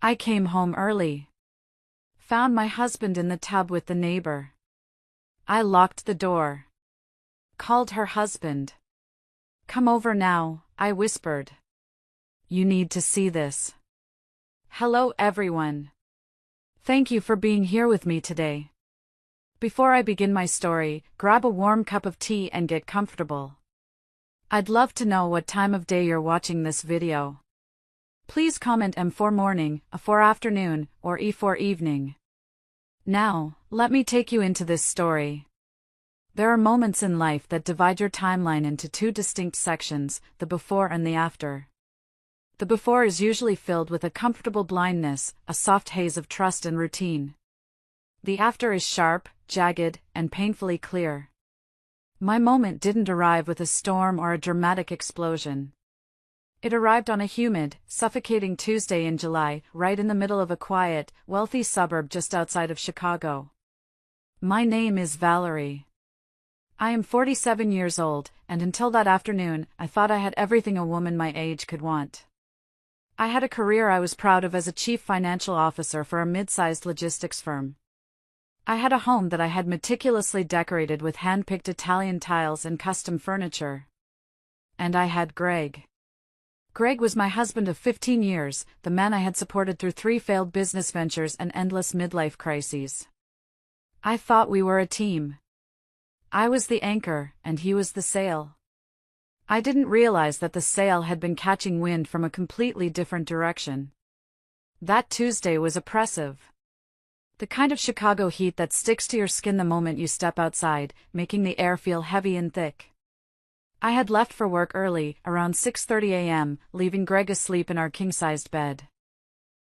I came home early. Found my husband in the tub with the neighbor. I locked the door. Called her husband. Come over now, I whispered. You need to see this. Hello everyone. Thank you for being here with me today. Before I begin my story, grab a warm cup of tea and get comfortable. I'd love to know what time of day you're watching this video. Please comment M for morning, A for afternoon, or E for evening. Now, let me take you into this story. There are moments in life that divide your timeline into two distinct sections, the before and the after. The before is usually filled with a comfortable blindness, a soft haze of trust and routine. The after is sharp, jagged, and painfully clear. My moment didn't arrive with a storm or a dramatic explosion. It arrived on a humid, suffocating Tuesday in July, right in the middle of a quiet, wealthy suburb just outside of Chicago. My name is Valerie. I am 47 years old, and until that afternoon, I thought I had everything a woman my age could want. I had a career I was proud of as a chief financial officer for a mid-sized logistics firm. I had a home that I had meticulously decorated with hand-picked Italian tiles and custom furniture. And I had Greg. Greg was my husband of 15 years, the man I had supported through 3 failed business ventures and endless midlife crises. I thought we were a team. I was the anchor, and he was the sail. I didn't realize that the sail had been catching wind from a completely different direction. That Tuesday was oppressive. The kind of Chicago heat that sticks to your skin the moment you step outside, making the air feel heavy and thick. I had left for work early, around 6:30 a.m., leaving Greg asleep in our king-sized bed.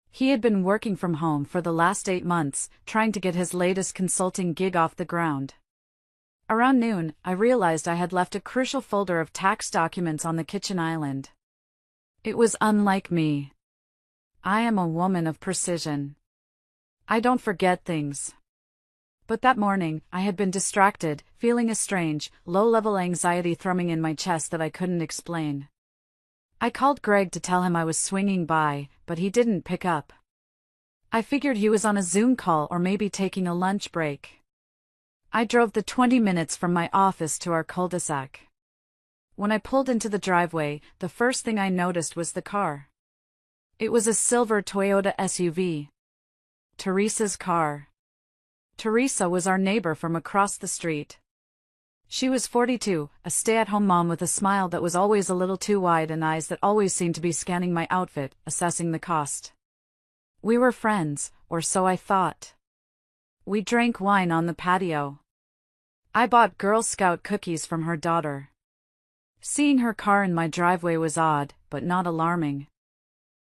He had been working from home for the last 8 months, trying to get his latest consulting gig off the ground. Around noon, I realized I had left a crucial folder of tax documents on the kitchen island. It was unlike me. I am a woman of precision. I don't forget things. But that morning, I had been distracted, feeling a strange, low-level anxiety thrumming in my chest that I couldn't explain. I called Greg to tell him I was swinging by, but he didn't pick up. I figured he was on a Zoom call or maybe taking a lunch break. I drove the 20 minutes from my office to our cul-de-sac. When I pulled into the driveway, the first thing I noticed was the car. It was a silver Toyota SUV. Teresa's car. Teresa was our neighbor from across the street. She was 42, a stay-at-home mom with a smile that was always a little too wide and eyes that always seemed to be scanning my outfit, assessing the cost. We were friends, or so I thought. We drank wine on the patio. I bought Girl Scout cookies from her daughter. Seeing her car in my driveway was odd, but not alarming.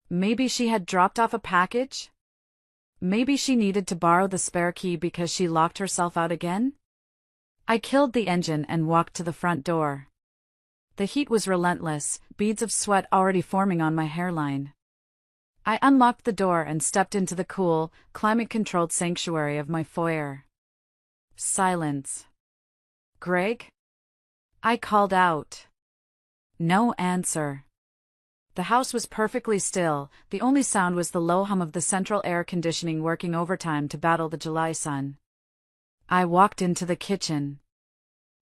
Maybe she had dropped off a package? Maybe she needed to borrow the spare key because she locked herself out again? I killed the engine and walked to the front door. The heat was relentless, beads of sweat already forming on my hairline. I unlocked the door and stepped into the cool, climate-controlled sanctuary of my foyer. Silence. Greg? I called out. No answer. The house was perfectly still, the only sound was the low hum of the central air conditioning working overtime to battle the July sun. I walked into the kitchen.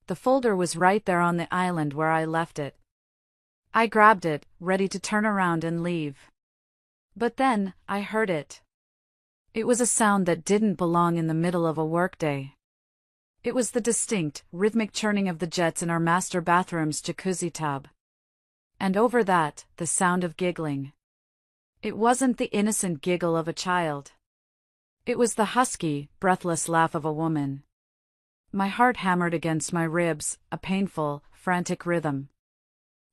The folder was right there on the island where I left it. I grabbed it, ready to turn around and leave. But then, I heard it. It was a sound that didn't belong in the middle of a workday. It was the distinct, rhythmic churning of the jets in our master bathroom's jacuzzi tub. And over that, the sound of giggling. It wasn't the innocent giggle of a child. It was the husky, breathless laugh of a woman. My heart hammered against my ribs, a painful, frantic rhythm.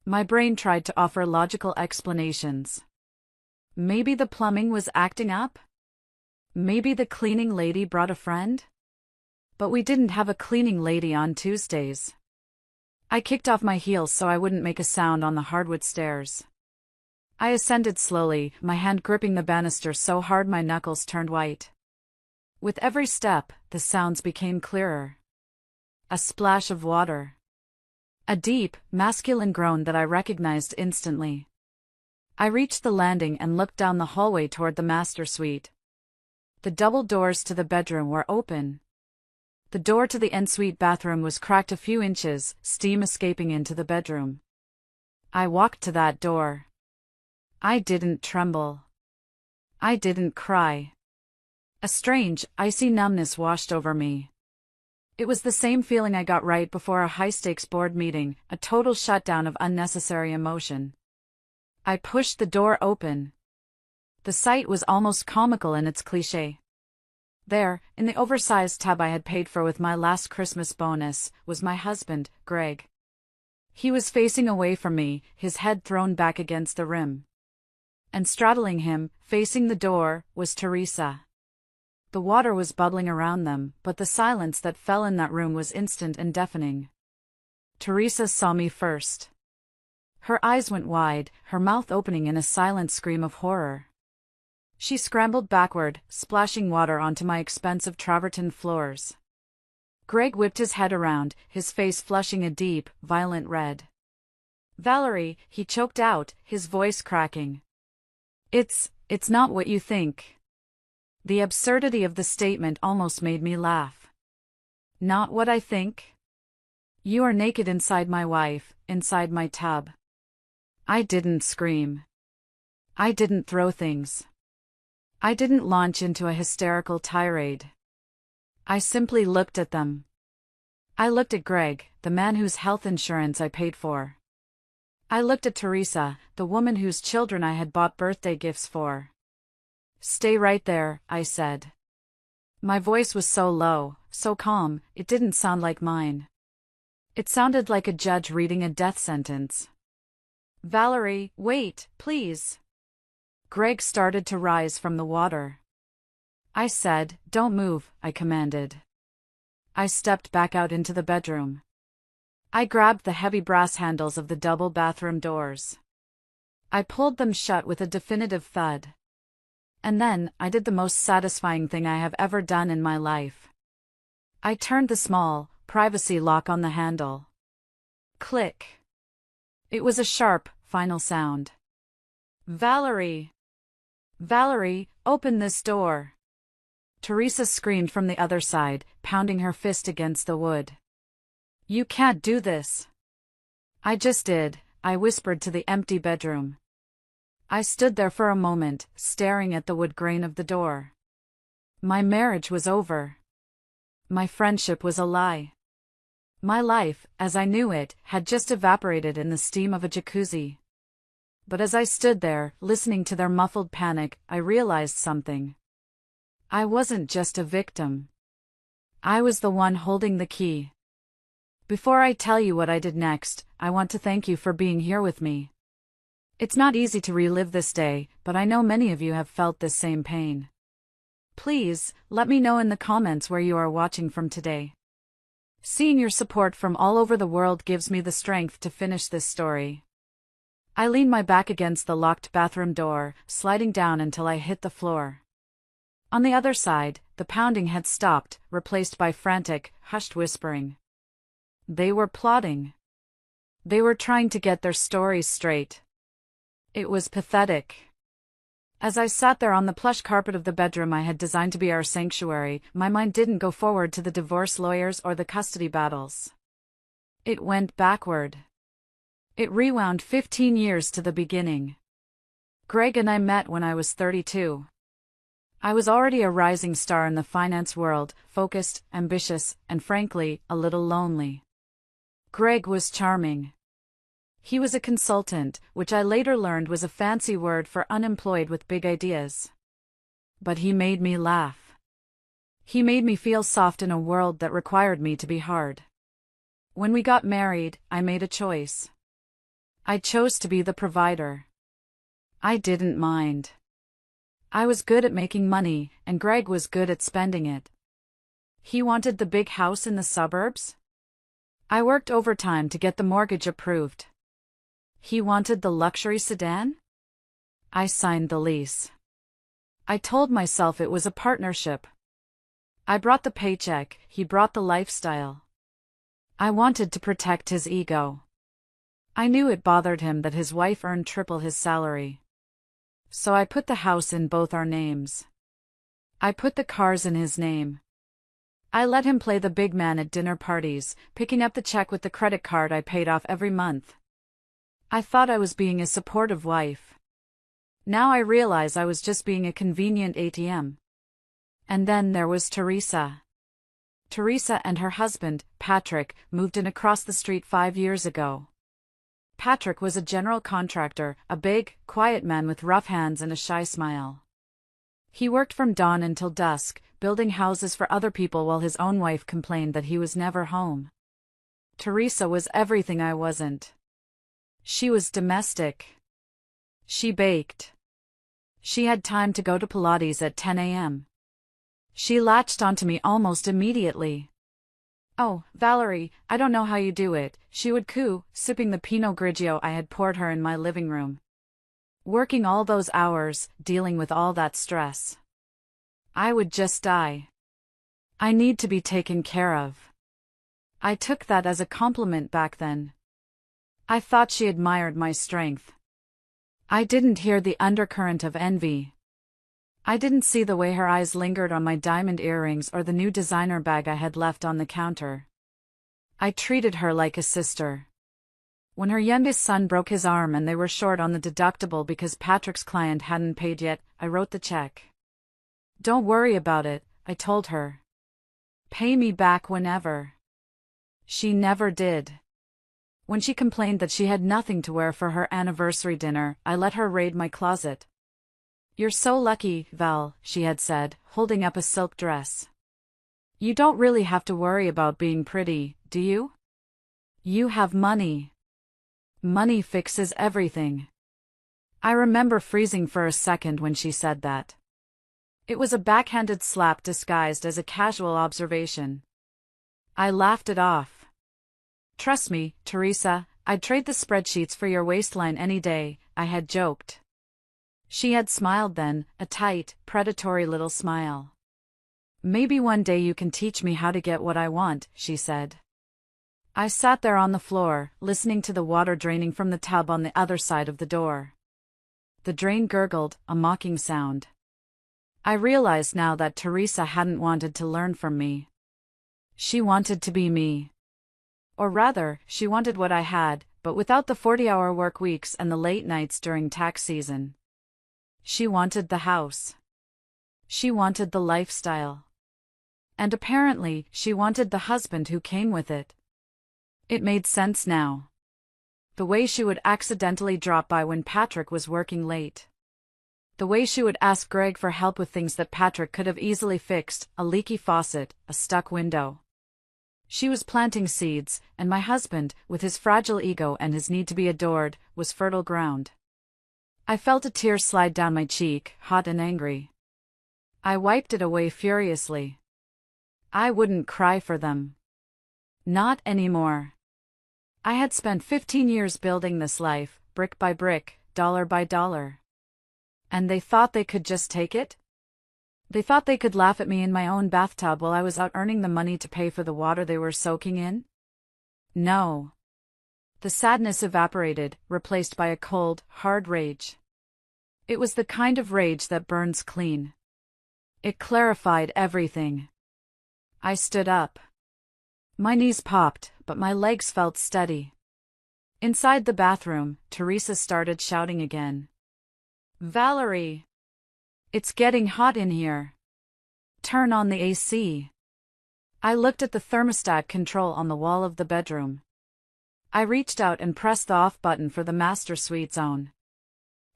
My brain tried to offer logical explanations. Maybe the plumbing was acting up? Maybe the cleaning lady brought a friend? But we didn't have a cleaning lady on Tuesdays. I kicked off my heels so I wouldn't make a sound on the hardwood stairs. I ascended slowly, my hand gripping the banister so hard my knuckles turned white. With every step, the sounds became clearer. A splash of water. A deep, masculine groan that I recognized instantly. I reached the landing and looked down the hallway toward the master suite. The double doors to the bedroom were open. The door to the ensuite bathroom was cracked a few inches, steam escaping into the bedroom. I walked to that door. I didn't tremble. I didn't cry. A strange, icy numbness washed over me. It was the same feeling I got right before a high-stakes board meeting, a total shutdown of unnecessary emotion. I pushed the door open. The sight was almost comical in its cliché. There, in the oversized tub I had paid for with my last Christmas bonus, was my husband, Greg. He was facing away from me, his head thrown back against the rim. And straddling him, facing the door, was Teresa. The water was bubbling around them, but the silence that fell in that room was instant and deafening. Teresa saw me first. Her eyes went wide, her mouth opening in a silent scream of horror. She scrambled backward, splashing water onto my expensive travertine floors. Greg whipped his head around, his face flushing a deep, violent red. "Valerie," he choked out, his voice cracking. It's not what you think." The absurdity of the statement almost made me laugh. "Not what I think? You are naked inside my wife, inside my tub." I didn't scream. I didn't throw things. I didn't launch into a hysterical tirade. I simply looked at them. I looked at Greg, the man whose health insurance I paid for. I looked at Teresa, the woman whose children I had bought birthday gifts for. "Stay right there," I said. My voice was so low, so calm, it didn't sound like mine. It sounded like a judge reading a death sentence. "Valerie, wait, please." Greg started to rise from the water. I said, "Don't move," I commanded. I stepped back out into the bedroom. I grabbed the heavy brass handles of the double bathroom doors. I pulled them shut with a definitive thud. And then, I did the most satisfying thing I have ever done in my life. I turned the small, privacy lock on the handle. Click. It was a sharp, final sound. "Valerie! Valerie, open this door!" Teresa screamed from the other side, pounding her fist against the wood. "You can't do this." "I just did," I whispered to the empty bedroom. I stood there for a moment, staring at the wood grain of the door. My marriage was over. My friendship was a lie. My life, as I knew it, had just evaporated in the steam of a jacuzzi. But as I stood there, listening to their muffled panic, I realized something. I wasn't just a victim. I was the one holding the key. Before I tell you what I did next, I want to thank you for being here with me. It's not easy to relive this day, but I know many of you have felt this same pain. Please, let me know in the comments where you are watching from today. Seeing your support from all over the world gives me the strength to finish this story. I leaned my back against the locked bathroom door, sliding down until I hit the floor. On the other side, the pounding had stopped, replaced by frantic, hushed whispering. They were plotting. They were trying to get their stories straight. It was pathetic. As I sat there on the plush carpet of the bedroom I had designed to be our sanctuary, my mind didn't go forward to the divorce lawyers or the custody battles. It went backward. It rewound 15 years to the beginning. Greg and I met when I was 32. I was already a rising star in the finance world, focused, ambitious, and frankly, a little lonely. Greg was charming. He was a consultant, which I later learned was a fancy word for unemployed with big ideas. But he made me laugh. He made me feel soft in a world that required me to be hard. When we got married, I made a choice. I chose to be the provider. I didn't mind. I was good at making money, and Greg was good at spending it. He wanted the big house in the suburbs. I worked overtime to get the mortgage approved. He wanted the luxury sedan. I signed the lease. I told myself it was a partnership. I brought the paycheck, he brought the lifestyle. I wanted to protect his ego. I knew it bothered him that his wife earned triple his salary. So I put the house in both our names. I put the cars in his name. I let him play the big man at dinner parties, picking up the check with the credit card I paid off every month. I thought I was being a supportive wife. Now I realize I was just being a convenient ATM. And then there was Teresa. Teresa and her husband, Patrick, moved in across the street 5 years ago. Patrick was a general contractor, a big, quiet man with rough hands and a shy smile. He worked from dawn until dusk, building houses for other people while his own wife complained that he was never home. Teresa was everything I wasn't. She was domestic. She baked. She had time to go to Pilates at 10 a.m. She latched onto me almost immediately. "Oh, Valerie, I don't know how you do it," she would coo, sipping the Pinot Grigio I had poured her in my living room. Working all those hours, dealing with all that stress. I would just die. I need to be taken care of. I took that as a compliment back then. I thought she admired my strength. I didn't hear the undercurrent of envy. I didn't see the way her eyes lingered on my diamond earrings or the new designer bag I had left on the counter. I treated her like a sister. When her youngest son broke his arm and they were short on the deductible because Patrick's client hadn't paid yet, I wrote the check. "Don't worry about it," I told her. "Pay me back whenever." She never did. When she complained that she had nothing to wear for her anniversary dinner, I let her raid my closet. "You're so lucky, Val," she had said, holding up a silk dress. "You don't really have to worry about being pretty, do you? You have money. Money fixes everything." I remember freezing for a second when she said that. It was a backhanded slap disguised as a casual observation. I laughed it off. "Trust me, Teresa, I'd trade the spreadsheets for your waistline any day," I had joked. She had smiled then, a tight, predatory little smile. "Maybe one day you can teach me how to get what I want," she said. I sat there on the floor, listening to the water draining from the tub on the other side of the door. The drain gurgled, a mocking sound. I realized now that Teresa hadn't wanted to learn from me. She wanted to be me. Or rather, she wanted what I had, but without the 40-hour work weeks and the late nights during tax season. She wanted the house. She wanted the lifestyle. And apparently, she wanted the husband who came with it. It made sense now. The way she would accidentally drop by when Patrick was working late. The way she would ask Greg for help with things that Patrick could have easily fixed, a leaky faucet, a stuck window. She was planting seeds, and my husband, with his fragile ego and his need to be adored, was fertile ground. I felt a tear slide down my cheek, hot and angry. I wiped it away furiously. I wouldn't cry for them. Not anymore. I had spent 15 years building this life, brick by brick, dollar by dollar. And they thought they could just take it? They thought they could laugh at me in my own bathtub while I was out earning the money to pay for the water they were soaking in? No. The sadness evaporated, replaced by a cold, hard rage. It was the kind of rage that burns clean. It clarified everything. I stood up. My knees popped, but my legs felt steady. Inside the bathroom, Teresa started shouting again. "Valerie! It's getting hot in here. Turn on the AC." I looked at the thermostat control on the wall of the bedroom. I reached out and pressed the off button for the master suite zone.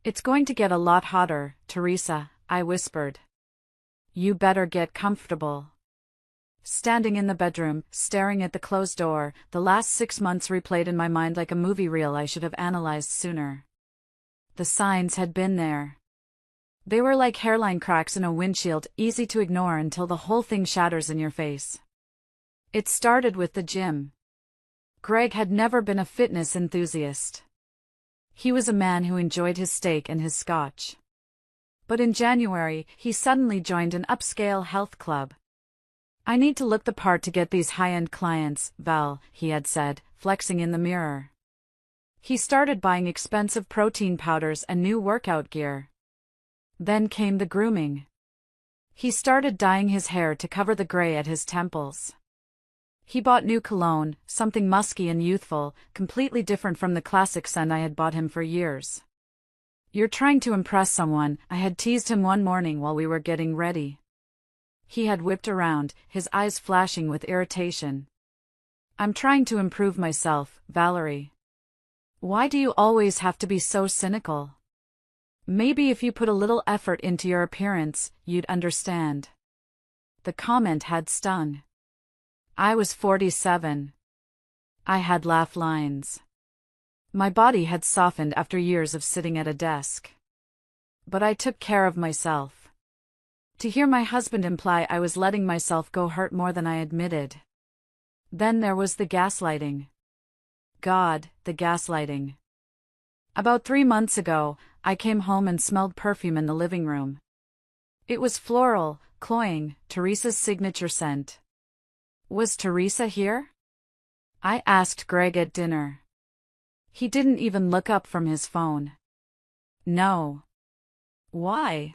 "It's going to get a lot hotter, Teresa," I whispered. "You better get comfortable." Standing in the bedroom, staring at the closed door, the last 6 months replayed in my mind like a movie reel I should have analyzed sooner. The signs had been there. They were like hairline cracks in a windshield, easy to ignore until the whole thing shatters in your face. It started with the gym. Greg had never been a fitness enthusiast. He was a man who enjoyed his steak and his scotch. But in January, he suddenly joined an upscale health club. "I need to look the part to get these high-end clients, Val," he had said, flexing in the mirror. He started buying expensive protein powders and new workout gear. Then came the grooming. He started dyeing his hair to cover the gray at his temples. He bought new cologne, something musky and youthful, completely different from the classic scent I had bought him for years. "You're trying to impress someone," I had teased him one morning while we were getting ready. He had whipped around, his eyes flashing with irritation. "I'm trying to improve myself, Valerie. Why do you always have to be so cynical? Maybe if you put a little effort into your appearance, you'd understand." The comment had stung. I was 47. I had laugh lines. My body had softened after years of sitting at a desk. But I took care of myself. To hear my husband imply I was letting myself go hurt more than I admitted. Then there was the gaslighting. God, the gaslighting. About 3 months ago, I came home and smelled perfume in the living room. It was floral, cloying, Teresa's signature scent. Was Teresa here? I asked Greg at dinner. He didn't even look up from his phone. No. Why?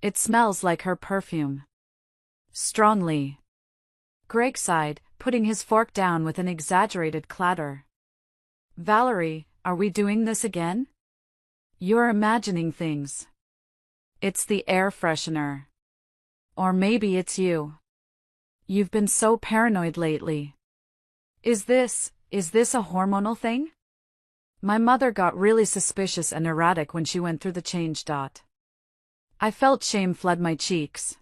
It smells like her perfume. Strongly. Greg sighed, putting his fork down with an exaggerated clatter. Valerie, are we doing this again? You're imagining things. It's the air freshener. Or maybe it's you. You've been so paranoid lately. Is this a hormonal thing? My mother got really suspicious and erratic when she went through the change. I felt shame flood my cheeks.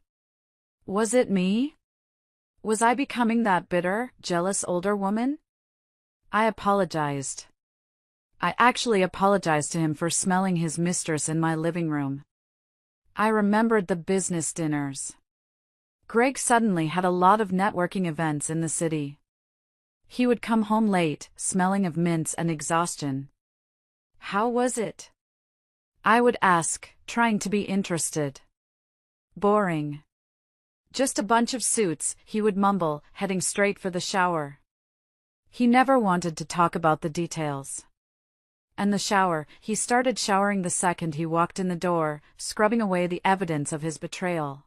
Was it me? Was I becoming that bitter, jealous older woman? I apologized. I actually apologized to him for smelling his mistress in my living room. I remembered the business dinners. Greg suddenly had a lot of networking events in the city. He would come home late, smelling of mints and exhaustion. How was it? I would ask, trying to be interested. Boring. Just a bunch of suits, he would mumble, heading straight for the shower. He never wanted to talk about the details. And the shower, he started showering the second he walked in the door, scrubbing away the evidence of his betrayal.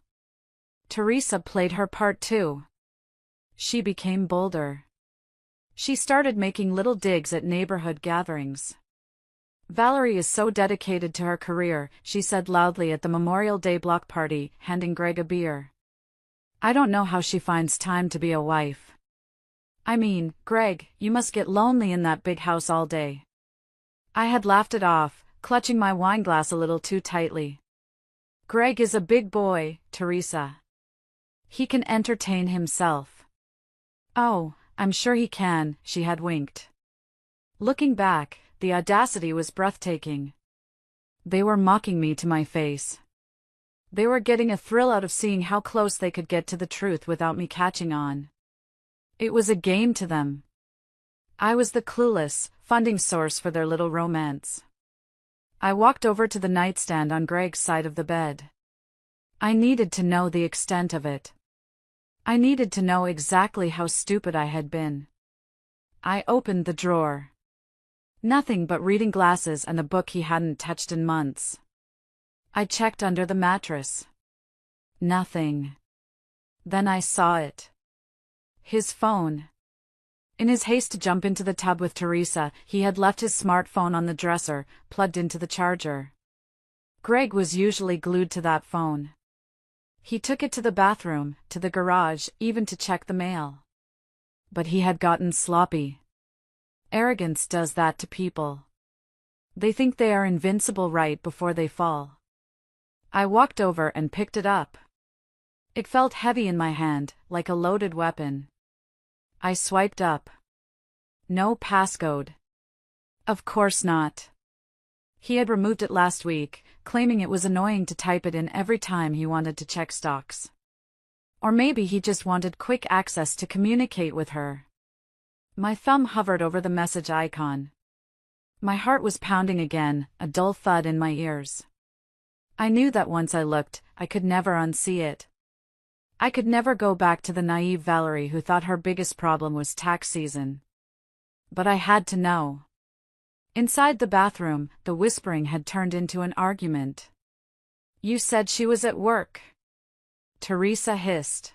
Teresa played her part too. She became bolder. She started making little digs at neighborhood gatherings. Valerie is so dedicated to her career, she said loudly at the Memorial Day block party, handing Greg a beer. I don't know how she finds time to be a wife. I mean, Greg, you must get lonely in that big house all day. I had laughed it off, clutching my wine glass a little too tightly. Greg is a big boy, Teresa. He can entertain himself. Oh, I'm sure he can, she had winked. Looking back, the audacity was breathtaking. They were mocking me to my face. They were getting a thrill out of seeing how close they could get to the truth without me catching on. It was a game to them. I was the clueless, funding source for their little romance. I walked over to the nightstand on Greg's side of the bed. I needed to know the extent of it. I needed to know exactly how stupid I had been. I opened the drawer. Nothing but reading glasses and a book he hadn't touched in months. I checked under the mattress. Nothing. Then I saw it. His phone. In his haste to jump into the tub with Teresa, he had left his smartphone on the dresser, plugged into the charger. Greg was usually glued to that phone. He took it to the bathroom, to the garage, even to check the mail. But he had gotten sloppy. Arrogance does that to people. They think they are invincible right before they fall. I walked over and picked it up. It felt heavy in my hand, like a loaded weapon. I swiped up. No passcode. Of course not. He had removed it last week, claiming it was annoying to type it in every time he wanted to check stocks. Or maybe he just wanted quick access to communicate with her. My thumb hovered over the message icon. My heart was pounding again, a dull thud in my ears. I knew that once I looked, I could never unsee it. I could never go back to the naive Valerie who thought her biggest problem was tax season. But I had to know. Inside the bathroom, the whispering had turned into an argument. You said she was at work. Teresa hissed.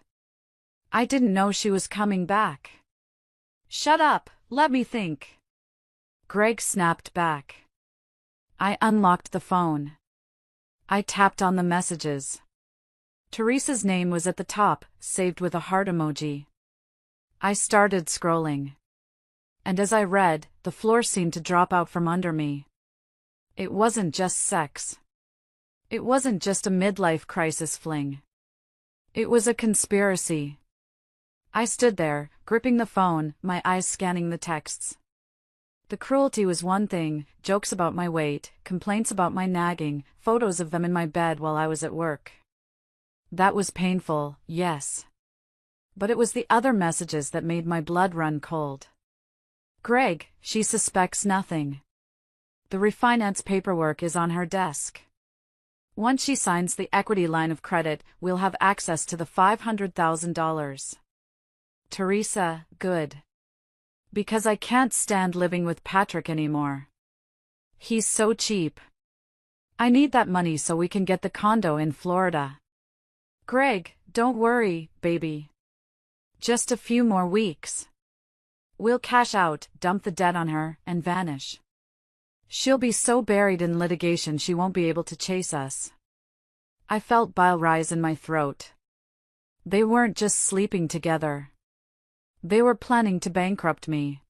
I didn't know she was coming back. Shut up, let me think. Greg snapped back. I unlocked the phone. I tapped on the messages. Teresa's name was at the top, saved with a heart emoji. I started scrolling. And as I read, the floor seemed to drop out from under me. It wasn't just sex. It wasn't just a midlife crisis fling. It was a conspiracy. I stood there, gripping the phone, my eyes scanning the texts. The cruelty was one thing, jokes about my weight, complaints about my nagging, photos of them in my bed while I was at work. That was painful, yes. But it was the other messages that made my blood run cold. Greg, she suspects nothing. The refinance paperwork is on her desk. Once she signs the equity line of credit, we'll have access to the $500,000. Teresa, good. Because I can't stand living with Patrick anymore. He's so cheap. I need that money so we can get the condo in Florida. Greg, don't worry, baby. Just a few more weeks. We'll cash out, dump the debt on her, and vanish. She'll be so buried in litigation she won't be able to chase us. I felt bile rise in my throat. They weren't just sleeping together. They were planning to bankrupt me.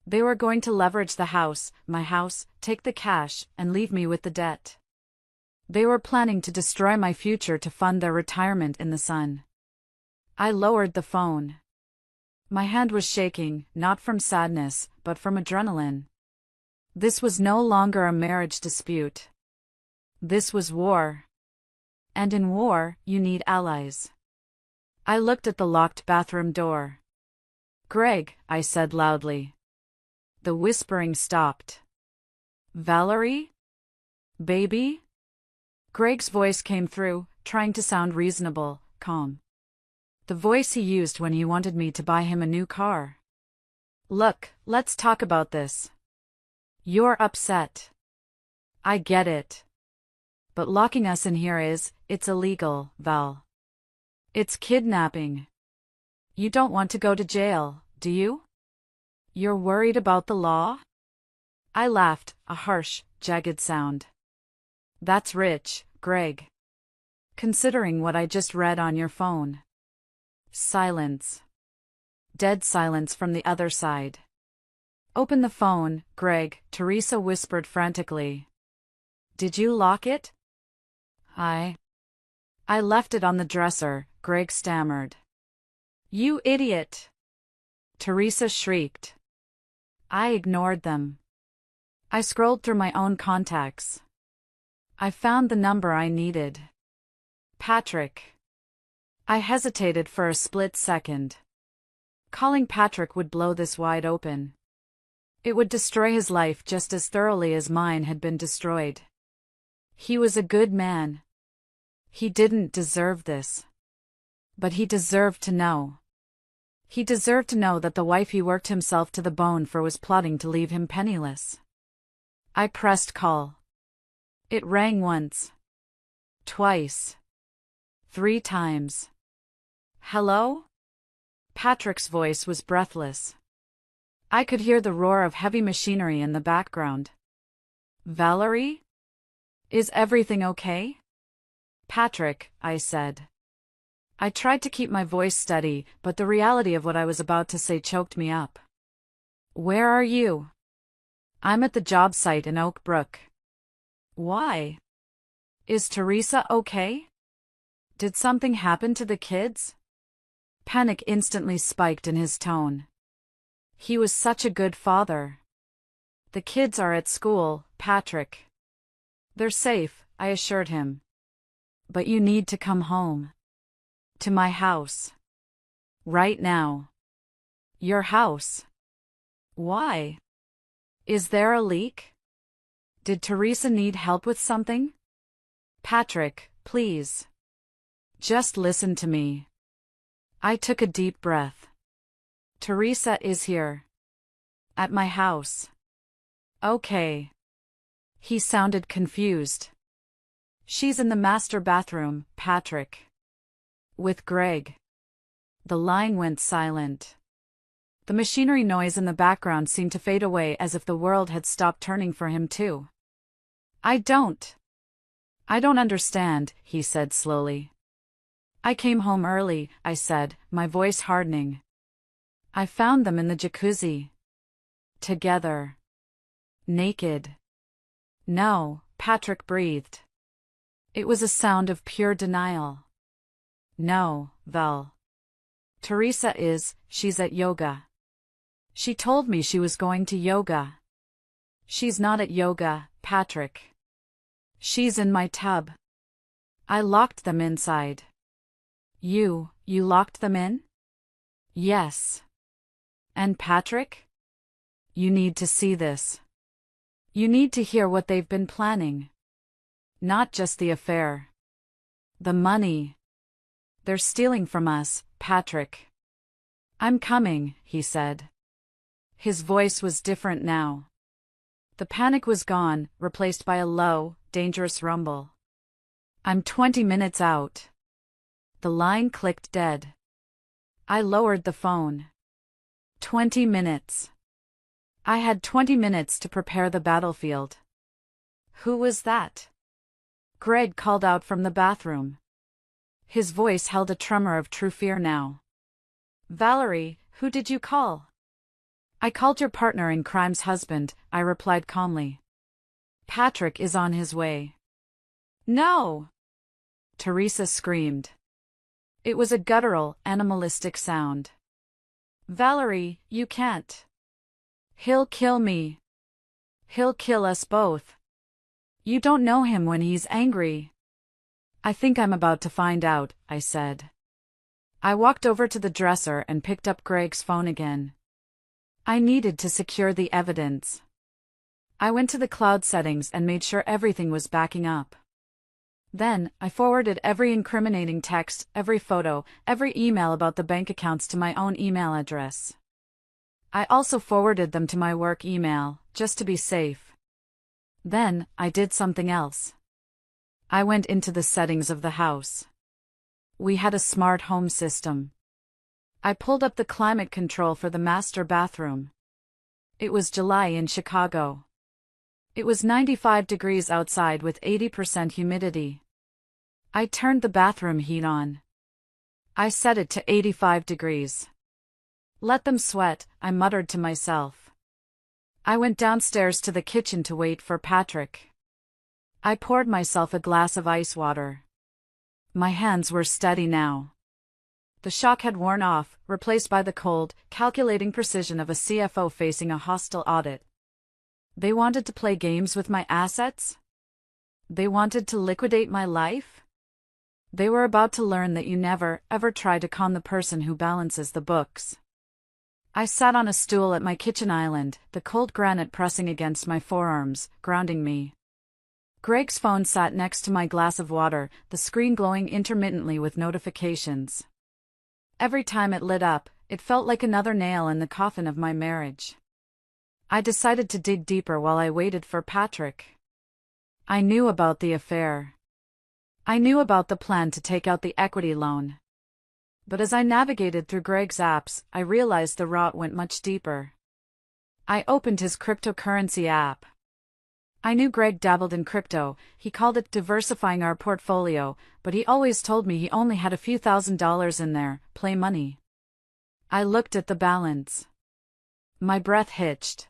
They were going to leverage the house, my house, take the cash, and leave me with the debt. They were planning to destroy my future to fund their retirement in the sun. I lowered the phone. My hand was shaking, not from sadness, but from adrenaline. This was no longer a marriage dispute. This was war. And in war, you need allies. I looked at the locked bathroom door. Greg, I said loudly. The whispering stopped. Valerie? Baby? Greg's voice came through, trying to sound reasonable, calm. The voice he used when he wanted me to buy him a new car. Look, let's talk about this. You're upset. I get it. But locking us in here it's illegal, Val. It's kidnapping. You don't want to go to jail, do you? You're worried about the law? I laughed, a harsh, jagged sound. That's rich, Greg. Considering what I just read on your phone. Silence. Dead silence from the other side. Open the phone, Greg, Teresa whispered frantically. Did you lock it? I left it on the dresser, Greg stammered. You idiot! Teresa shrieked. I ignored them. I scrolled through my own contacts. I found the number I needed. Patrick. I hesitated for a split second. Calling Patrick would blow this wide open. It would destroy his life just as thoroughly as mine had been destroyed. He was a good man. He didn't deserve this. But he deserved to know. He deserved to know that the wife he worked himself to the bone for was plotting to leave him penniless. I pressed call. It rang once. Twice. 3 times. Hello? Patrick's voice was breathless. I could hear the roar of heavy machinery in the background. Valerie? Is everything okay? Patrick, I said. I tried to keep my voice steady, but the reality of what I was about to say choked me up. Where are you? I'm at the job site in Oak Brook. Why? Is Teresa okay? Did something happen to the kids? Panic instantly spiked in his tone. He was such a good father. The kids are at school, Patrick. They're safe, I assured him. But you need to come home. To my house. Right now. Your house. Why? Is there a leak? Did Teresa need help with something? Patrick, please. Just listen to me. I took a deep breath. Teresa is here. At my house. Okay. He sounded confused. She's in the master bathroom, Patrick. With Greg. The line went silent. The machinery noise in the background seemed to fade away as if the world had stopped turning for him too. I don't understand, he said slowly. I came home early, I said, my voice hardening. I found them in the jacuzzi. Together. Naked. No, Patrick breathed. It was a sound of pure denial. No, Val. Teresa she's at yoga. She told me she was going to yoga. She's not at yoga, Patrick. She's in my tub. I locked them inside. You locked them in? Yes. And Patrick? You need to see this. You need to hear what they've been planning. Not just the affair. The money. They're stealing from us, Patrick. I'm coming, he said. His voice was different now. The panic was gone, replaced by a low, dangerous rumble. I'm 20 minutes out. The line clicked dead. I lowered the phone. 20 minutes. I had 20 minutes to prepare the battlefield. Who was that? Greg called out from the bathroom. His voice held a tremor of true fear now. Valerie, who did you call? I called your partner in crime's husband, I replied calmly. Patrick is on his way. No! Teresa screamed. It was a guttural, animalistic sound. Valerie, you can't. He'll kill me. He'll kill us both. You don't know him when he's angry. I think I'm about to find out, I said. I walked over to the dresser and picked up Greg's phone again. I needed to secure the evidence. I went to the cloud settings and made sure everything was backing up. Then, I forwarded every incriminating text, every photo, every email about the bank accounts to my own email address. I also forwarded them to my work email, just to be safe. Then, I did something else. I went into the settings of the house. We had a smart home system. I pulled up the climate control for the master bathroom. It was July in Chicago. It was 95 degrees outside with 80% humidity. I turned the bathroom heat on. I set it to 85 degrees. Let them sweat, I muttered to myself. I went downstairs to the kitchen to wait for Patrick. I poured myself a glass of ice water. My hands were steady now. The shock had worn off, replaced by the cold, calculating precision of a CFO facing a hostile audit. They wanted to play games with my assets? They wanted to liquidate my life? They were about to learn that you never, ever try to con the person who balances the books. I sat on a stool at my kitchen island, the cold granite pressing against my forearms, grounding me. Greg's phone sat next to my glass of water, the screen glowing intermittently with notifications. Every time it lit up, it felt like another nail in the coffin of my marriage. I decided to dig deeper while I waited for Patrick. I knew about the affair. I knew about the plan to take out the equity loan. But as I navigated through Greg's apps, I realized the rot went much deeper. I opened his cryptocurrency app. I knew Greg dabbled in crypto, he called it diversifying our portfolio, but he always told me he only had a few $1,000s in there, play money. I looked at the balance. My breath hitched.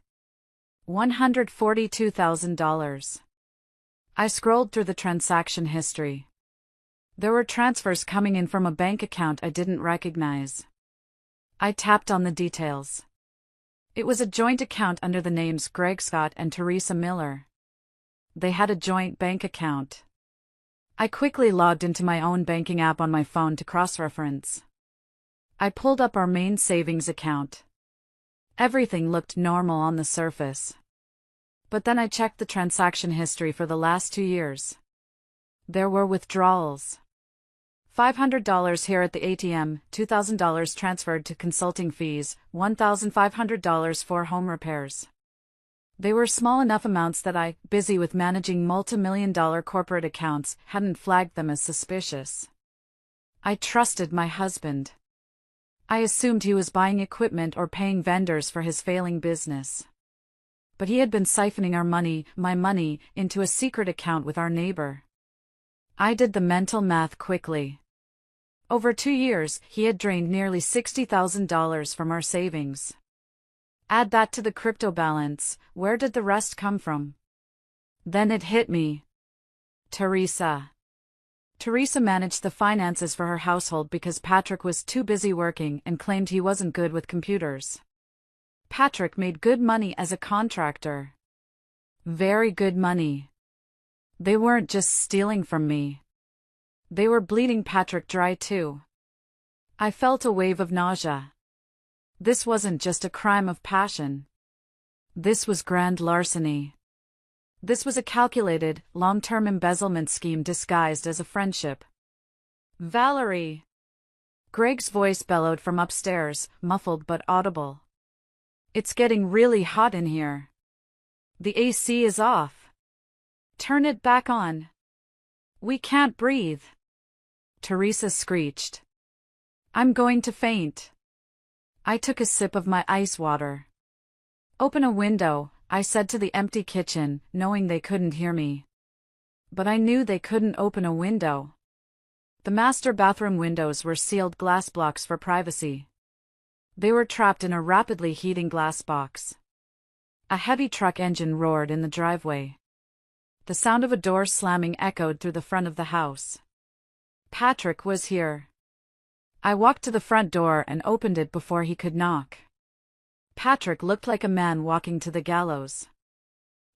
$142,000. I scrolled through the transaction history. There were transfers coming in from a bank account I didn't recognize. I tapped on the details. It was a joint account under the names Greg Scott and Teresa Miller. They had a joint bank account. I quickly logged into my own banking app on my phone to cross-reference. I pulled up our main savings account. Everything looked normal on the surface. But then I checked the transaction history for the last 2 years. There were withdrawals. $500 here at the ATM, $2,000 transferred to consulting fees, $1,500 for home repairs. They were small enough amounts that I, busy with managing multi-million-dollar corporate accounts, hadn't flagged them as suspicious. I trusted my husband. I assumed he was buying equipment or paying vendors for his failing business. But he had been siphoning our money, my money, into a secret account with our neighbor. I did the mental math quickly. Over 2 years, he had drained nearly $60,000 from our savings. Add that to the crypto balance, where did the rest come from? Then it hit me. Teresa. Teresa managed the finances for her household because Patrick was too busy working and claimed he wasn't good with computers. Patrick made good money as a contractor. Very good money. They weren't just stealing from me. They were bleeding Patrick dry too. I felt a wave of nausea. This wasn't just a crime of passion. This was grand larceny. This was a calculated, long-term embezzlement scheme disguised as a friendship. Valerie! Greg's voice bellowed from upstairs, muffled but audible. It's getting really hot in here. The AC is off. Turn it back on. We can't breathe. Teresa screeched. I'm going to faint. I took a sip of my ice water. Open a window, I said to the empty kitchen, knowing they couldn't hear me. But I knew they couldn't open a window. The master bathroom windows were sealed glass blocks for privacy. They were trapped in a rapidly heating glass box. A heavy truck engine roared in the driveway. The sound of a door slamming echoed through the front of the house. Patrick was here. I walked to the front door and opened it before he could knock. Patrick looked like a man walking to the gallows.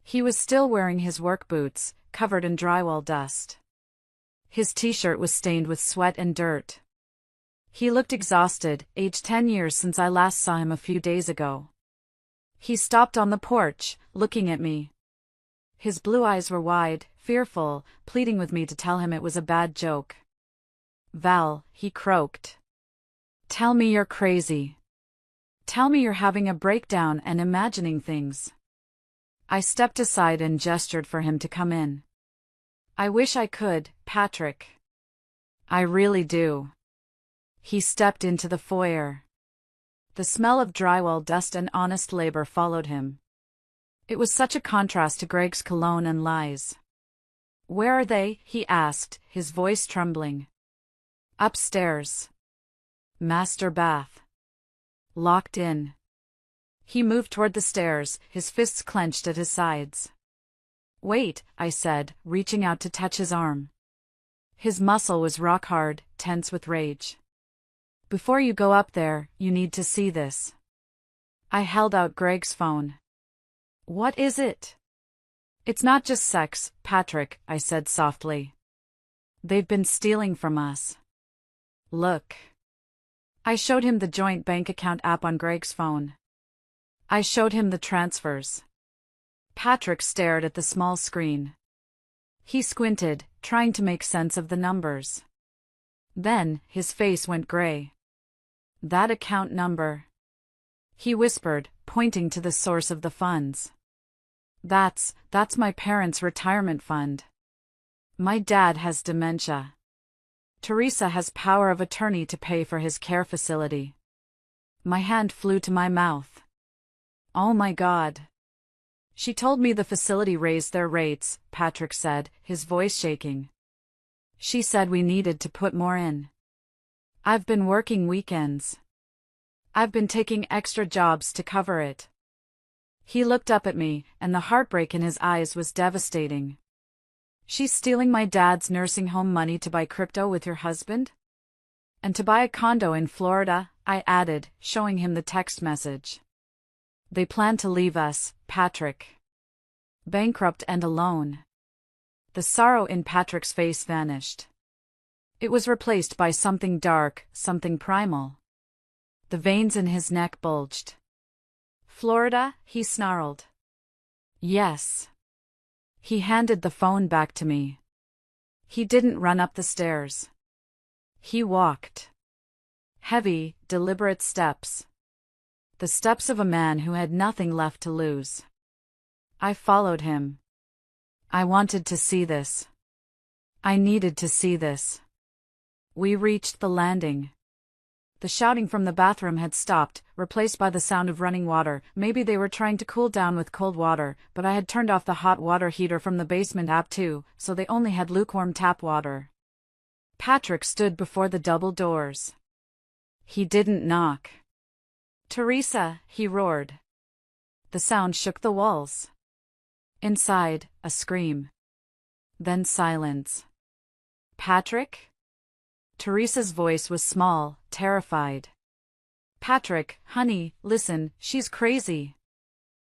He was still wearing his work boots, covered in drywall dust. His t-shirt was stained with sweat and dirt. He looked exhausted, aged 10 years since I last saw him a few days ago. He stopped on the porch, looking at me. His blue eyes were wide, fearful, pleading with me to tell him it was a bad joke. Val, he croaked. Tell me you're crazy. Tell me you're having a breakdown and imagining things. I stepped aside and gestured for him to come in. I wish I could, Patrick. I really do. He stepped into the foyer. The smell of drywall dust and honest labor followed him. It was such a contrast to Greg's cologne and lies. Where are they? He asked, his voice trembling. Upstairs. Master bath. Locked in. He moved toward the stairs, his fists clenched at his sides. Wait, I said, reaching out to touch his arm. His muscle was rock hard, tense with rage. Before you go up there, you need to see this. I held out Greg's phone. What is it? It's not just sex, Patrick, I said softly. They've been stealing from us. Look. I showed him the joint bank account app on Greg's phone. I showed him the transfers. Patrick stared at the small screen. He squinted, trying to make sense of the numbers. Then, his face went gray. That account number. He whispered, pointing to the source of the funds. That's my parents' retirement fund. My dad has dementia. Teresa has power of attorney to pay for his care facility. My hand flew to my mouth. Oh my God. She told me the facility raised their rates, Patrick said, his voice shaking. She said we needed to put more in. I've been working weekends. I've been taking extra jobs to cover it. He looked up at me, and the heartbreak in his eyes was devastating. She's stealing my dad's nursing home money to buy crypto with your husband? And to buy a condo in Florida, I added, showing him the text message. They plan to leave us, Patrick. Bankrupt and alone. The sorrow in Patrick's face vanished. It was replaced by something dark, something primal. The veins in his neck bulged. Florida, he snarled. Yes. He handed the phone back to me. He didn't run up the stairs. He walked. Heavy, deliberate steps. The steps of a man who had nothing left to lose. I followed him. I wanted to see this. I needed to see this. We reached the landing. The shouting from the bathroom had stopped, replaced by the sound of running water. Maybe they were trying to cool down with cold water, but I had turned off the hot water heater from the basement app too, so they only had lukewarm tap water. Patrick stood before the double doors. He didn't knock. "Teresa," he roared. The sound shook the walls. Inside, a scream. Then silence. "Patrick?" Teresa's voice was small, terrified. "Patrick, honey, listen, she's crazy.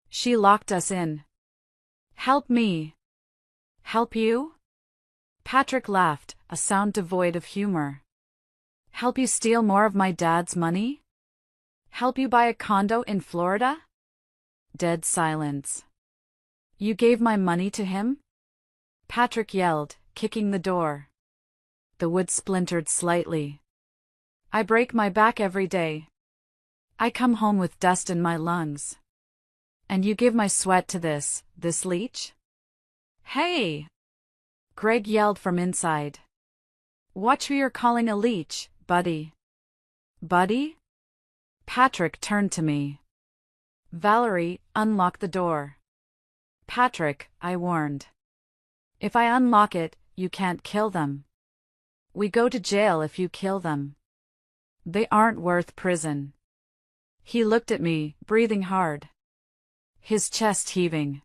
She locked us in. Help me." "Help you?" Patrick laughed, a sound devoid of humor. "Help you steal more of my dad's money? Help you buy a condo in Florida?" Dead silence. "You gave my money to him?" Patrick yelled, kicking the door. The wood splintered slightly. "I break my back every day. I come home with dust in my lungs. And you give my sweat to this leech?" "Hey!" Greg yelled from inside. "Watch who you're calling a leech, buddy." "Buddy?" Patrick turned to me. "Valerie, unlock the door." "Patrick," I warned. "If I unlock it, you can't kill them. We go to jail if you kill them. They aren't worth prison." He looked at me, breathing hard. His chest heaving.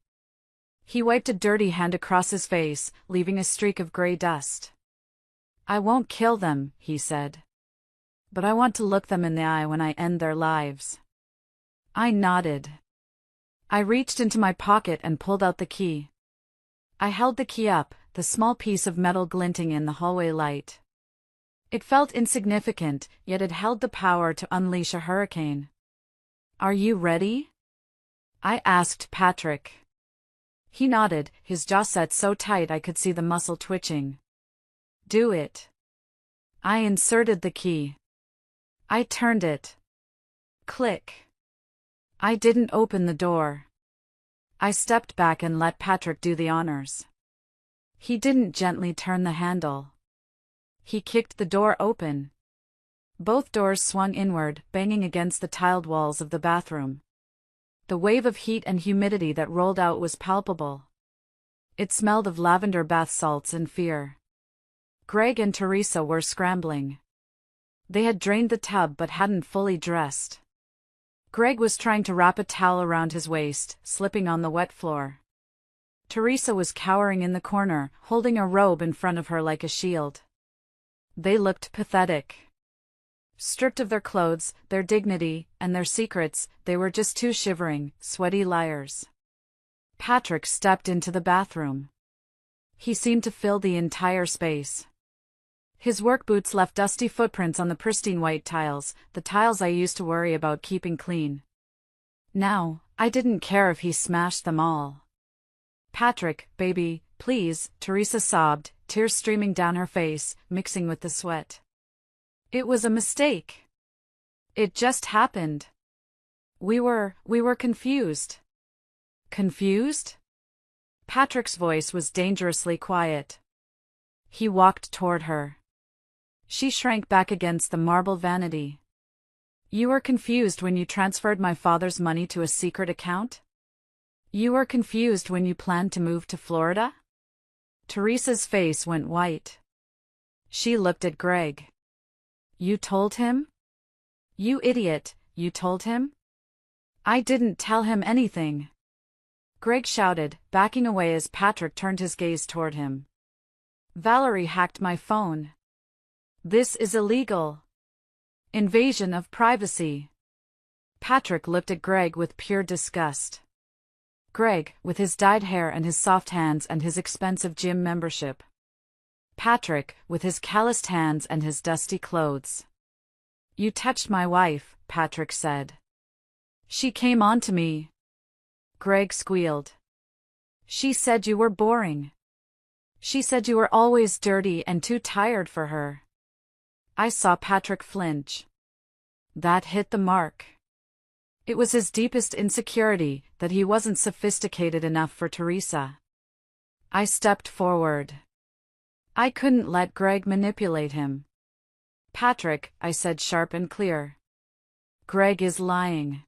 He wiped a dirty hand across his face, leaving a streak of gray dust. "I won't kill them," he said. "But I want to look them in the eye when I end their lives." I nodded. I reached into my pocket and pulled out the key. I held the key up, the small piece of metal glinting in the hallway light. It felt insignificant, yet it held the power to unleash a hurricane. "Are you ready?" I asked Patrick. He nodded, his jaw set so tight I could see the muscle twitching. "Do it." I inserted the key. I turned it. Click. I didn't open the door. I stepped back and let Patrick do the honors. He didn't gently turn the handle. He kicked the door open. Both doors swung inward, banging against the tiled walls of the bathroom. The wave of heat and humidity that rolled out was palpable. It smelled of lavender bath salts and fear. Greg and Teresa were scrambling. They had drained the tub but hadn't fully dressed. Greg was trying to wrap a towel around his waist, slipping on the wet floor. Teresa was cowering in the corner, holding a robe in front of her like a shield. They looked pathetic. Stripped of their clothes, their dignity, and their secrets, they were just two shivering, sweaty liars. Patrick stepped into the bathroom. He seemed to fill the entire space. His work boots left dusty footprints on the pristine white tiles, the tiles I used to worry about keeping clean. Now, I didn't care if he smashed them all. "Patrick, baby, please," Teresa sobbed, tears streaming down her face, mixing with the sweat. "It was a mistake. It just happened. We were confused." "Confused?" Patrick's voice was dangerously quiet. He walked toward her. She shrank back against the marble vanity. "You were confused when you transferred my father's money to a secret account? You were confused when you planned to move to Florida?" Teresa's face went white. She looked at Greg. "You told him? You idiot, you told him?" "I didn't tell him anything." Greg shouted, backing away as Patrick turned his gaze toward him. "Valerie hacked my phone. This is illegal. Invasion of privacy." Patrick looked at Greg with pure disgust. Greg, with his dyed hair and his soft hands and his expensive gym membership. Patrick, with his calloused hands and his dusty clothes. "You touched my wife," Patrick said. "She came on to me." Greg squealed. "She said you were boring. She said you were always dirty and too tired for her." I saw Patrick flinch. That hit the mark. It was his deepest insecurity that he wasn't sophisticated enough for Teresa. I stepped forward. I couldn't let Greg manipulate him. Patrick, I said sharp and clear. Greg is lying.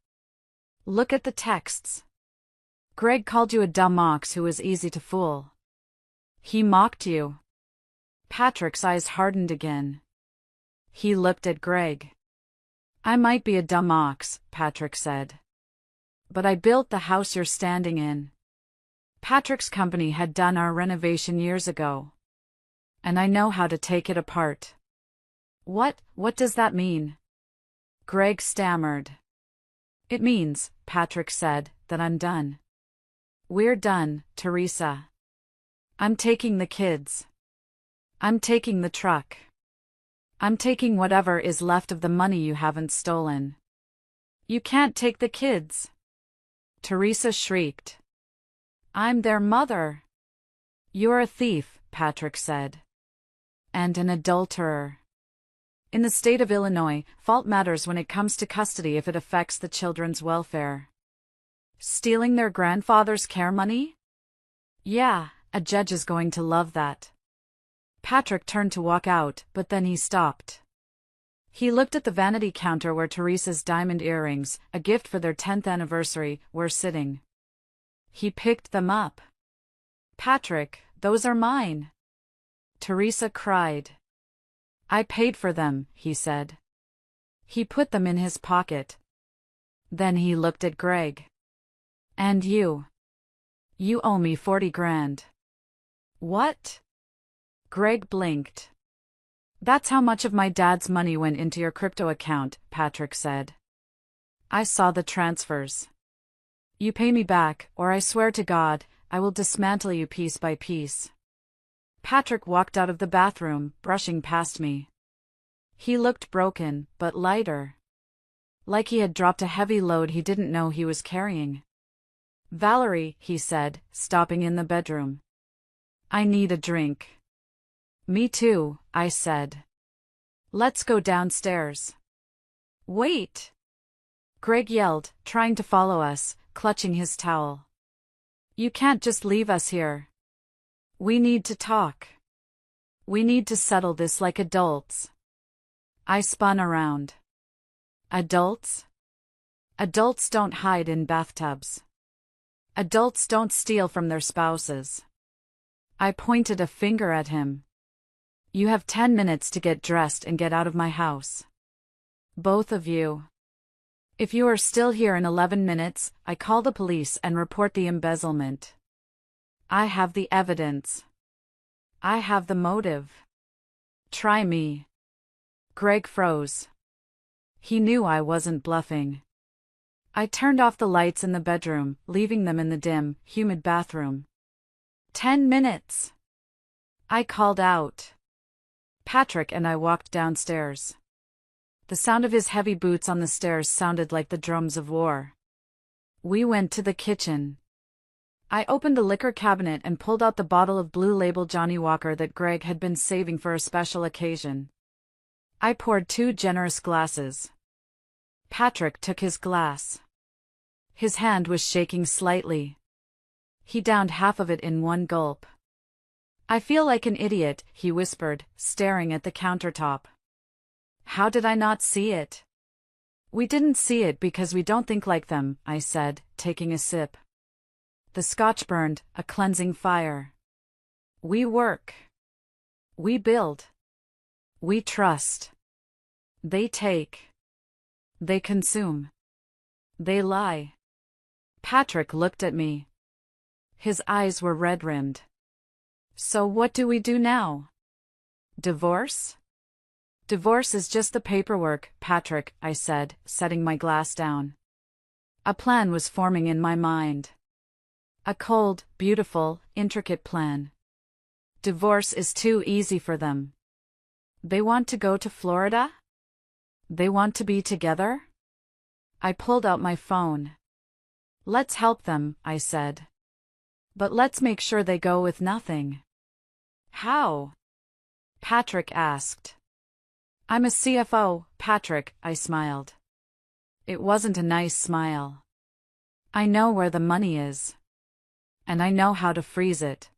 Look at the texts. Greg called you a dumb ox who was easy to fool. He mocked you. Patrick's eyes hardened again. He looked at Greg. I might be a dumb ox, Patrick said. But I built the house you're standing in. Patrick's company had done our renovation years ago. And I know how to take it apart. What does that mean? Greg stammered. It means, Patrick said, that I'm done. We're done, Teresa. I'm taking the kids. I'm taking the truck. I'm taking whatever is left of the money you haven't stolen. You can't take the kids. Teresa shrieked. I'm their mother. You're a thief, Patrick said. And an adulterer. In the state of Illinois, fault matters when it comes to custody if it affects the children's welfare. Stealing their grandfather's care money? Yeah, a judge is going to love that. Patrick turned to walk out, but then he stopped. He looked at the vanity counter where Teresa's diamond earrings, a gift for their 10th anniversary, were sitting. He picked them up. Patrick, those are mine. Teresa cried. I paid for them, he said. He put them in his pocket. Then he looked at Greg. And you? You owe me 40 grand. What? Greg blinked. That's how much of my dad's money went into your crypto account, Patrick said. I saw the transfers. You pay me back, or I swear to God, I will dismantle you piece by piece. Patrick walked out of the bathroom, brushing past me. He looked broken, but lighter. Like he had dropped a heavy load he didn't know he was carrying. Valerie, he said, stopping in the bedroom. I need a drink. Me too, I said. Let's go downstairs. Wait! Greg yelled, trying to follow us, clutching his towel. You can't just leave us here. We need to talk. We need to settle this like adults. I spun around. Adults? Adults don't hide in bathtubs. Adults don't steal from their spouses. I pointed a finger at him. You have 10 minutes to get dressed and get out of my house. Both of you. If you are still here in 11 minutes, I call the police and report the embezzlement. I have the evidence. I have the motive. Try me. Greg froze. He knew I wasn't bluffing. I turned off the lights in the bedroom, leaving them in the dim, humid bathroom. 10 minutes. I called out. Patrick and I walked downstairs. The sound of his heavy boots on the stairs sounded like the drums of war. We went to the kitchen. I opened the liquor cabinet and pulled out the bottle of Blue Label Johnny Walker that Greg had been saving for a special occasion. I poured 2 generous glasses. Patrick took his glass. His hand was shaking slightly. He downed half of it in one gulp. I feel like an idiot, he whispered, staring at the countertop. How did I not see it? We didn't see it because we don't think like them, I said, taking a sip. The scotch burned, a cleansing fire. We work. We build. We trust. They take. They consume. They lie. Patrick looked at me. His eyes were red-rimmed. So what do we do now? Divorce? Divorce is just the paperwork, Patrick, I said, setting my glass down. A plan was forming in my mind. A cold, beautiful, intricate plan. Divorce is too easy for them. They want to go to Florida? They want to be together? I pulled out my phone. Let's help them, I said. But let's make sure they go with nothing. How? Patrick asked. I'm a CFO, Patrick, I smiled. It wasn't a nice smile. I know where the money is. And I know how to freeze it.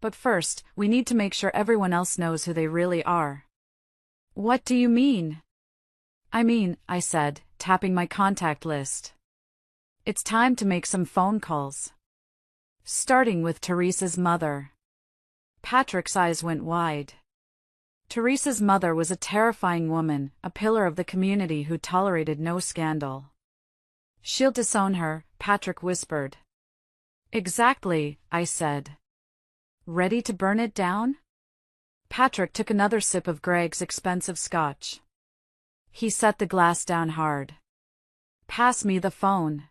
But first, we need to make sure everyone else knows who they really are. What do you mean? I said, tapping my contact list. It's time to make some phone calls. Starting with Teresa's mother. Patrick's eyes went wide. Teresa's mother was a terrifying woman, a pillar of the community who tolerated no scandal. She'll disown her, Patrick whispered. Exactly, I said. Ready to burn it down? Patrick took another sip of Greg's expensive scotch. He set the glass down hard. Pass me the phone.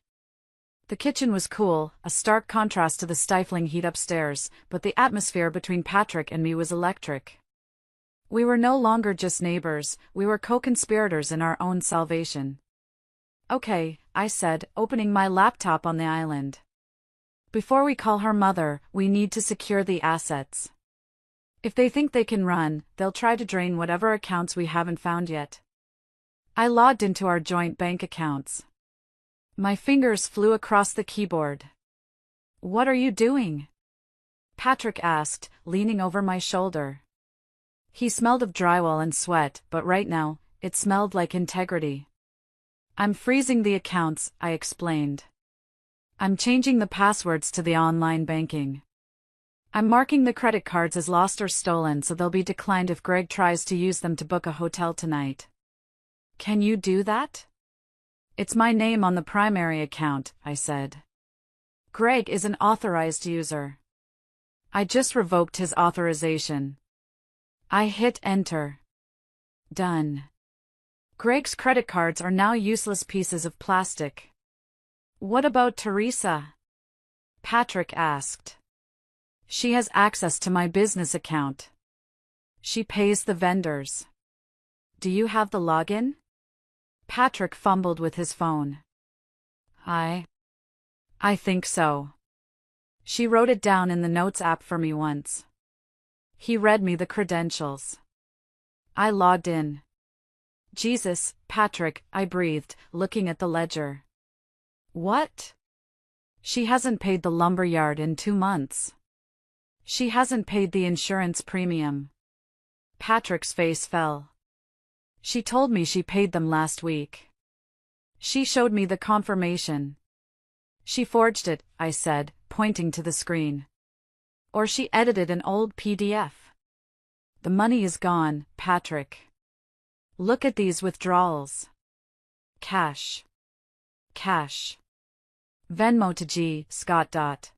The kitchen was cool, a stark contrast to the stifling heat upstairs, but the atmosphere between Patrick and me was electric. We were no longer just neighbors, we were co-conspirators in our own salvation. Okay, I said, opening my laptop on the island. Before we call her mother, we need to secure the assets. If they think they can run, they'll try to drain whatever accounts we haven't found yet. I logged into our joint bank accounts. My fingers flew across the keyboard. What are you doing? Patrick asked, leaning over my shoulder. He smelled of drywall and sweat, but right now, it smelled like integrity. I'm freezing the accounts, I explained. I'm changing the passwords to the online banking. I'm marking the credit cards as lost or stolen so they'll be declined if Greg tries to use them to book a hotel tonight. Can you do that? It's my name on the primary account, I said. Greg is an authorized user. I just revoked his authorization. I hit enter. Done. Greg's credit cards are now useless pieces of plastic. What about Teresa? Patrick asked. She has access to my business account. She pays the vendors. Do you have the login? Patrick fumbled with his phone. I think so. She wrote it down in the Notes app for me once. He read me the credentials. I logged in. Jesus, Patrick, I breathed, looking at the ledger. What? She hasn't paid the lumberyard in 2 months. She hasn't paid the insurance premium. Patrick's face fell. She told me she paid them last week. She showed me the confirmation. She forged it, I said, pointing to the screen. Or she edited an old PDF. The money is gone, Patrick. Look at these withdrawals. Cash. Cash. Venmo to G. Scott.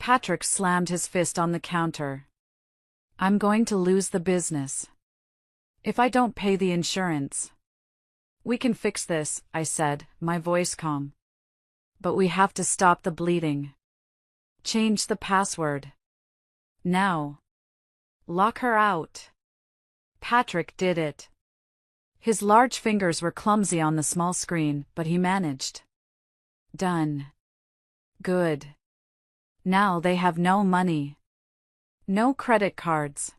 Patrick slammed his fist on the counter. I'm going to lose the business. If I don't pay the insurance. We can fix this, I said, my voice calm. But we have to stop the bleeding. Change the password. Now. Lock her out. Patrick did it. His large fingers were clumsy on the small screen, but he managed. Done. Good. Now they have no money. No credit cards.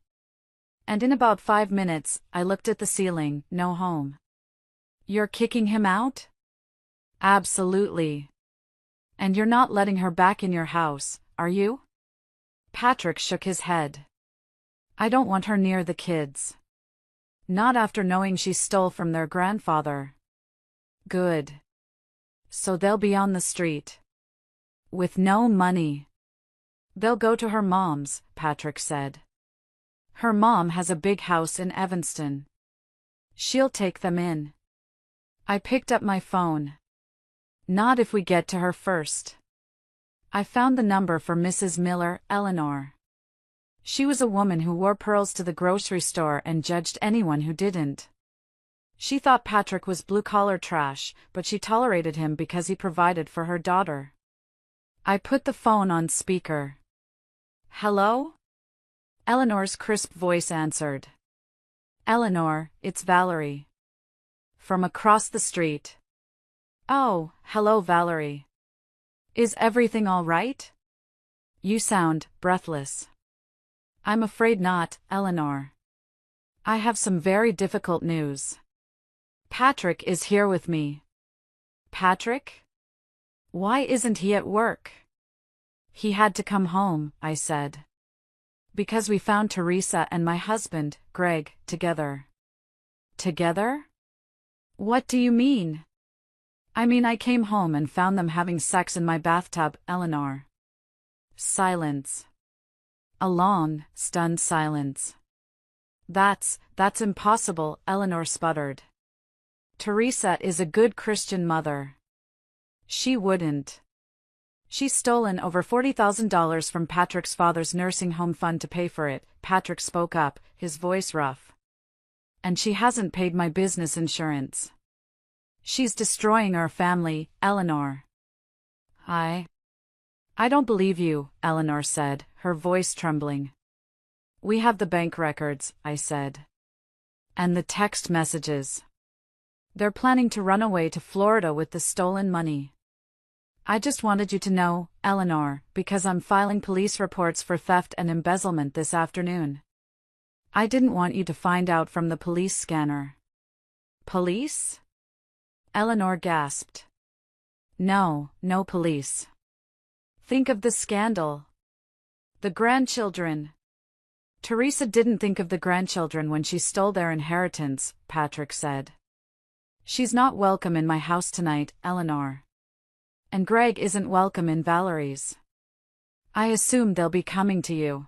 And in about 5 minutes, I looked at the ceiling, no home. You're kicking him out? Absolutely. And you're not letting her back in your house, are you? Patrick shook his head. I don't want her near the kids. Not after knowing she stole from their grandfather. Good. So they'll be on the street. With no money. They'll go to her mom's, Patrick said. Her mom has a big house in Evanston. She'll take them in. I picked up my phone. Not if we get to her first. I found the number for Mrs. Miller, Eleanor. She was a woman who wore pearls to the grocery store and judged anyone who didn't. She thought Patrick was blue-collar trash, but she tolerated him because he provided for her daughter. I put the phone on speaker. Hello? Eleanor's crisp voice answered. Eleanor, it's Valerie. From across the street. Oh, hello Valerie. Is everything all right? You sound breathless. I'm afraid not, Eleanor. I have some very difficult news. Patrick is here with me. Patrick? Why isn't he at work? He had to come home, I said. Because we found Teresa and my husband, Greg, together. Together? What do you mean? I mean, I came home and found them having sex in my bathtub, Eleanor. Silence. A long, stunned silence. That's impossible, Eleanor sputtered. Teresa is a good Christian mother. She wouldn't. She's stolen over $40,000 from Patrick's father's nursing home fund to pay for it, Patrick spoke up, his voice rough. And she hasn't paid my business insurance. She's destroying our family, Eleanor. I don't believe you, Eleanor said, her voice trembling. We have the bank records, I said. And the text messages. They're planning to run away to Florida with the stolen money. I just wanted you to know, Eleanor, because I'm filing police reports for theft and embezzlement this afternoon. I didn't want you to find out from the police scanner. Police? Eleanor gasped. No police. Think of the scandal. The grandchildren. Teresa didn't think of the grandchildren when she stole their inheritance, Patrick said. She's not welcome in my house tonight, Eleanor. And Greg isn't welcome in Valerie's. I assume they'll be coming to you.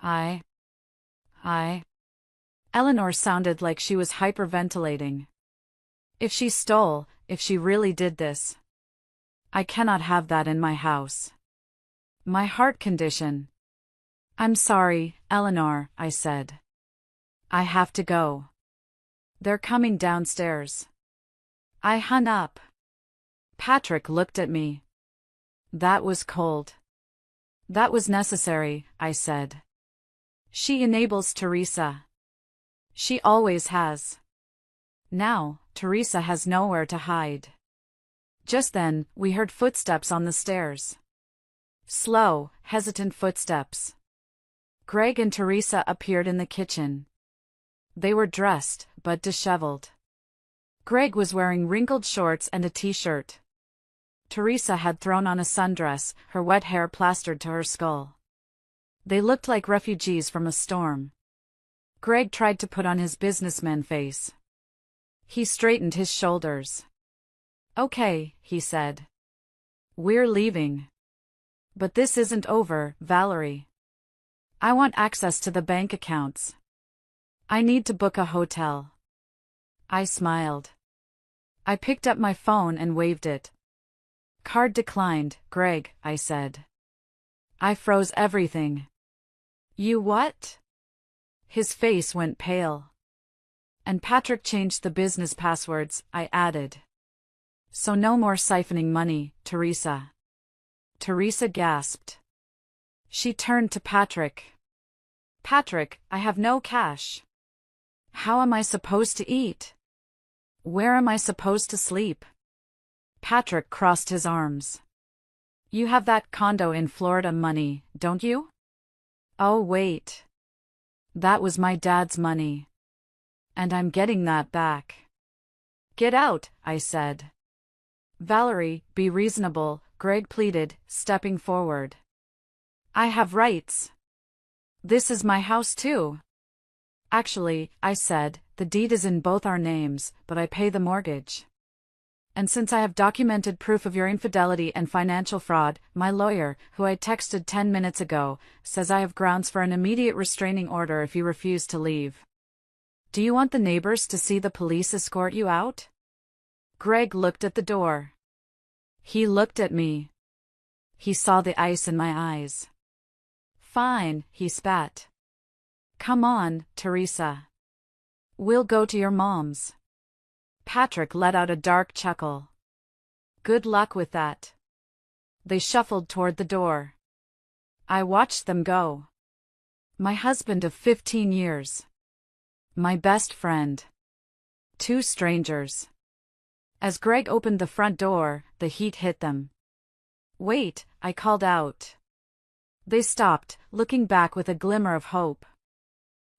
I. Eleanor sounded like she was hyperventilating. If she really did this. I cannot have that in my house. My heart condition. I'm sorry, Eleanor, I said. I have to go. They're coming downstairs. I hung up. Patrick looked at me. That was cold. That was necessary, I said. She enables Teresa. She always has. Now, Teresa has nowhere to hide. Just then, we heard footsteps on the stairs. Slow, hesitant footsteps. Greg and Teresa appeared in the kitchen. They were dressed, but disheveled. Greg was wearing wrinkled shorts and a t-shirt. Teresa had thrown on a sundress, her wet hair plastered to her skull. They looked like refugees from a storm. Greg tried to put on his businessman face. He straightened his shoulders. Okay, he said. We're leaving. But this isn't over, Valerie. I want access to the bank accounts. I need to book a hotel. I smiled. I picked up my phone and waved it. Card declined, Greg, I said. I froze everything. You what? His face went pale. And Patrick changed the business passwords, I added. So no more siphoning money, Teresa. Teresa gasped. She turned to Patrick. Patrick, I have no cash. How am I supposed to eat? Where am I supposed to sleep? Patrick crossed his arms. You have that condo in Florida money, don't you? Oh wait. That was my dad's money. And I'm getting that back. Get out, I said. Valerie, be reasonable, Greg pleaded, stepping forward. I have rights. This is my house too. Actually, I said, the deed is in both our names, but I pay the mortgage. And since I have documented proof of your infidelity and financial fraud, my lawyer, who I texted 10 minutes ago, says I have grounds for an immediate restraining order if you refuse to leave. Do you want the neighbors to see the police escort you out? Greg looked at the door. He looked at me. He saw the ice in my eyes. Fine, he spat. Come on, Teresa. We'll go to your mom's. Patrick let out a dark chuckle. Good luck with that. They shuffled toward the door. I watched them go. My husband of 15 years. My best friend. Two strangers. As Greg opened the front door, the heat hit them. Wait, I called out. They stopped, looking back with a glimmer of hope.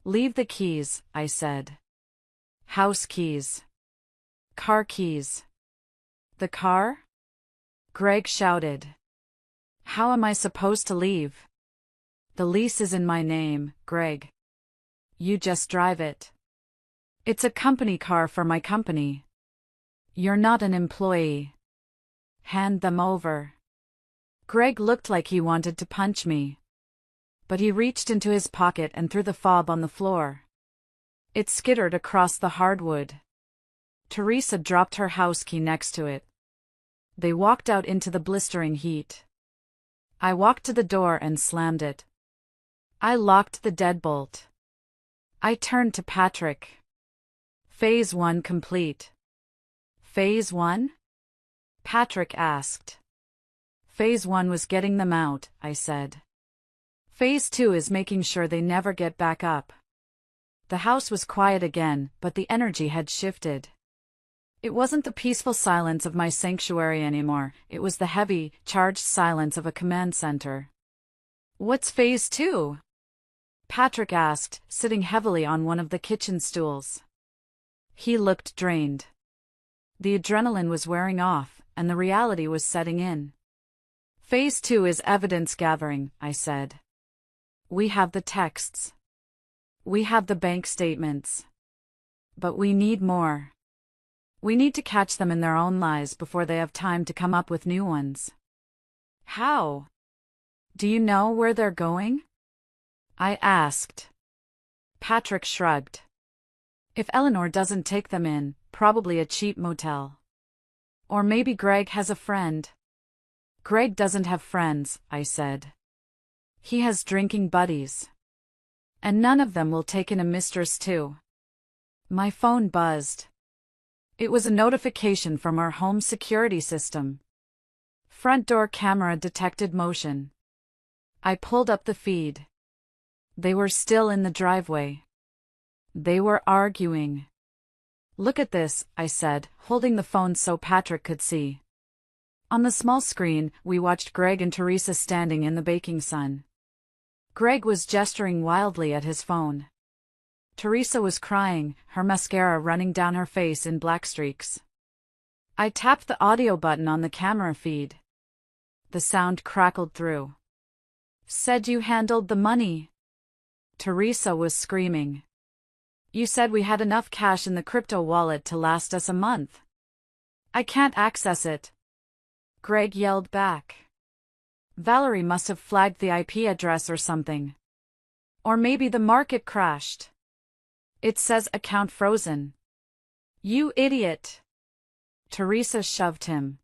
Leave the keys, I said. House keys. Car keys. The car? Greg shouted. How am I supposed to leave? The lease is in my name, Greg. You just drive it. It's a company car for my company. You're not an employee. Hand them over. Greg looked like he wanted to punch me. But he reached into his pocket and threw the fob on the floor. It skittered across the hardwood. Teresa dropped her house key next to it. They walked out into the blistering heat. I walked to the door and slammed it. I locked the deadbolt. I turned to Patrick. Phase 1 complete. Phase 1? Patrick asked. Phase 1 was getting them out, I said. Phase 2 is making sure they never get back up. The house was quiet again, but the energy had shifted. It wasn't the peaceful silence of my sanctuary anymore, it was the heavy, charged silence of a command center. What's Phase 2? Patrick asked, sitting heavily on one of the kitchen stools. He looked drained. The adrenaline was wearing off, and the reality was setting in. Phase 2 is evidence gathering, I said. We have the texts. We have the bank statements. But we need more. We need to catch them in their own lies before they have time to come up with new ones. How? Do you know where they're going? I asked. Patrick shrugged. If Eleanor doesn't take them in, probably a cheap motel. Or maybe Greg has a friend. Greg doesn't have friends, I said. He has drinking buddies. And none of them will take in a mistress too. My phone buzzed. It was a notification from our home security system. Front door camera detected motion. I pulled up the feed. They were still in the driveway. They were arguing. Look at this, I said, holding the phone so Patrick could see. On the small screen, we watched Greg and Teresa standing in the baking sun. Greg was gesturing wildly at his phone. Teresa was crying, her mascara running down her face in black streaks. I tapped the audio button on the camera feed. The sound crackled through. Said you handled the money. Teresa was screaming. You said we had enough cash in the crypto wallet to last us a month. I can't access it. Greg yelled back. Valerie must have flagged the IP address or something. Or maybe the market crashed. It says account frozen. You idiot. Teresa shoved him.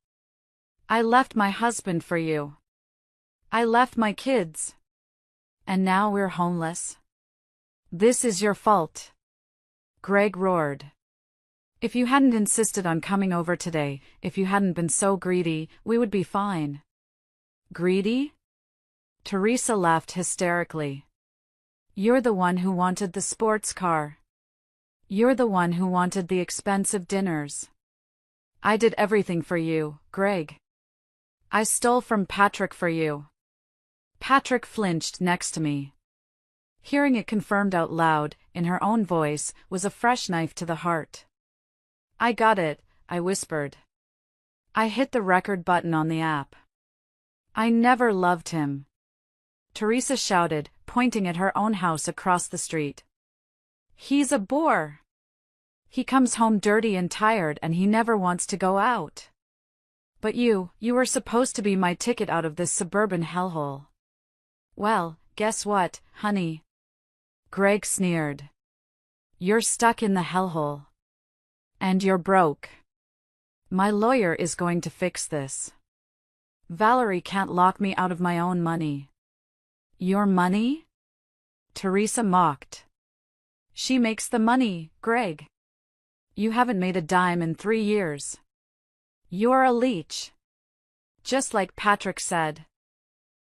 I left my husband for you. I left my kids. And now we're homeless. This is your fault. Greg roared. If you hadn't insisted on coming over today, if you hadn't been so greedy, we would be fine. Greedy? Teresa laughed hysterically. You're the one who wanted the sports car. You're the one who wanted the expensive dinners. I did everything for you, Greg. I stole from Patrick for you. Patrick flinched next to me. Hearing it confirmed out loud, in her own voice, was a fresh knife to the heart. I got it, I whispered. I hit the record button on the app. I never loved him. Teresa shouted, pointing at her own house across the street. He's a bore. He comes home dirty and tired and he never wants to go out. But you were supposed to be my ticket out of this suburban hellhole. Well, guess what, honey? Greg sneered. You're stuck in the hellhole. And you're broke. My lawyer is going to fix this. Valerie can't lock me out of my own money. Your money? Teresa mocked. She makes the money, Greg. You haven't made a dime in 3 years. You're a leech. Just like Patrick said.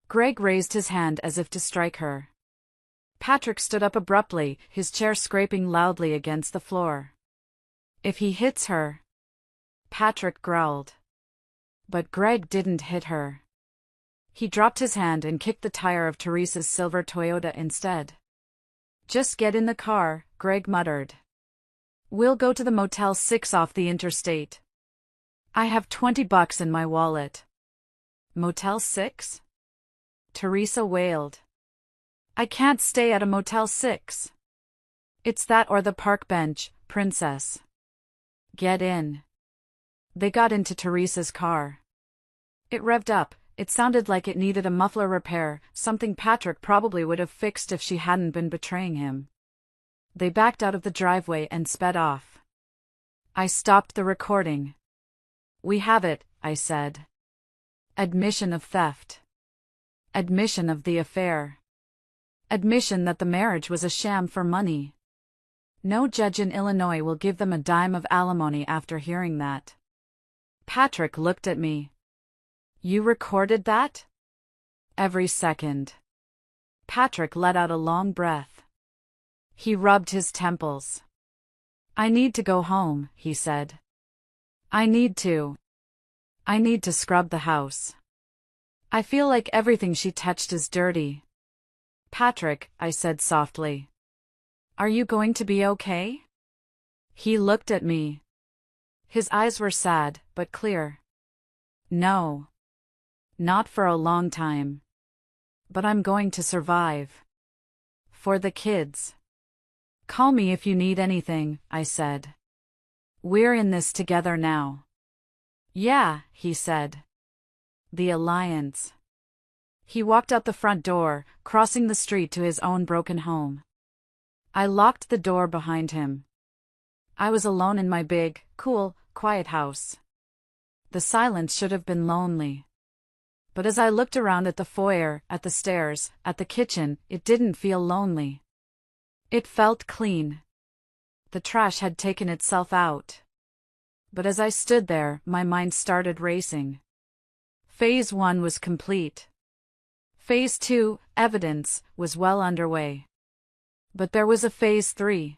Greg raised his hand as if to strike her. Patrick stood up abruptly, his chair scraping loudly against the floor. If he hits her. Patrick growled. But Greg didn't hit her. He dropped his hand and kicked the tire of Teresa's silver Toyota instead. Just get in the car, Greg muttered. We'll go to the Motel 6 off the interstate. I have $20 in my wallet. Motel 6? Teresa wailed. I can't stay at a Motel 6. It's that or the park bench, princess. Get in. They got into Teresa's car. It revved up. It sounded like it needed a muffler repair, something Patrick probably would have fixed if she hadn't been betraying him. They backed out of the driveway and sped off. I stopped the recording. We have it, I said. Admission of theft. Admission of the affair. Admission that the marriage was a sham for money. No judge in Illinois will give them a dime of alimony after hearing that. Patrick looked at me. You recorded that? Every second. Patrick let out a long breath. He rubbed his temples. I need to go home, he said. I need to scrub the house. I feel like everything she touched is dirty. Patrick, I said softly. Are you going to be okay? He looked at me. His eyes were sad, but clear. No. Not for a long time. But I'm going to survive. For the kids. Call me if you need anything, I said. We're in this together now. Yeah, he said. The Alliance. He walked out the front door, crossing the street to his own broken home. I locked the door behind him. I was alone in my big, cool, quiet house. The silence should have been lonely. But as I looked around at the foyer, at the stairs, at the kitchen, it didn't feel lonely. It felt clean. The trash had taken itself out. But as I stood there, my mind started racing. Phase 1 was complete. Phase 2, evidence, was well underway. But there was a Phase 3.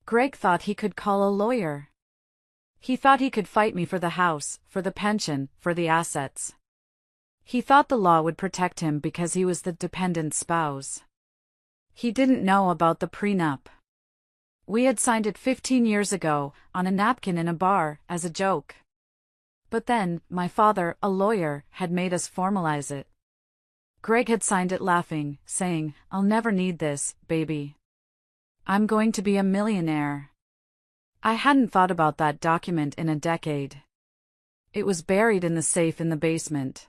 Greg thought he could call a lawyer. He thought he could fight me for the house, for the pension, for the assets. He thought the law would protect him because he was the dependent spouse. He didn't know about the prenup. We had signed it 15 years ago, on a napkin in a bar, as a joke. But then, my father, a lawyer, had made us formalize it. Greg had signed it laughing, saying, I'll never need this, baby. I'm going to be a millionaire. I hadn't thought about that document in a decade. It was buried in the safe in the basement.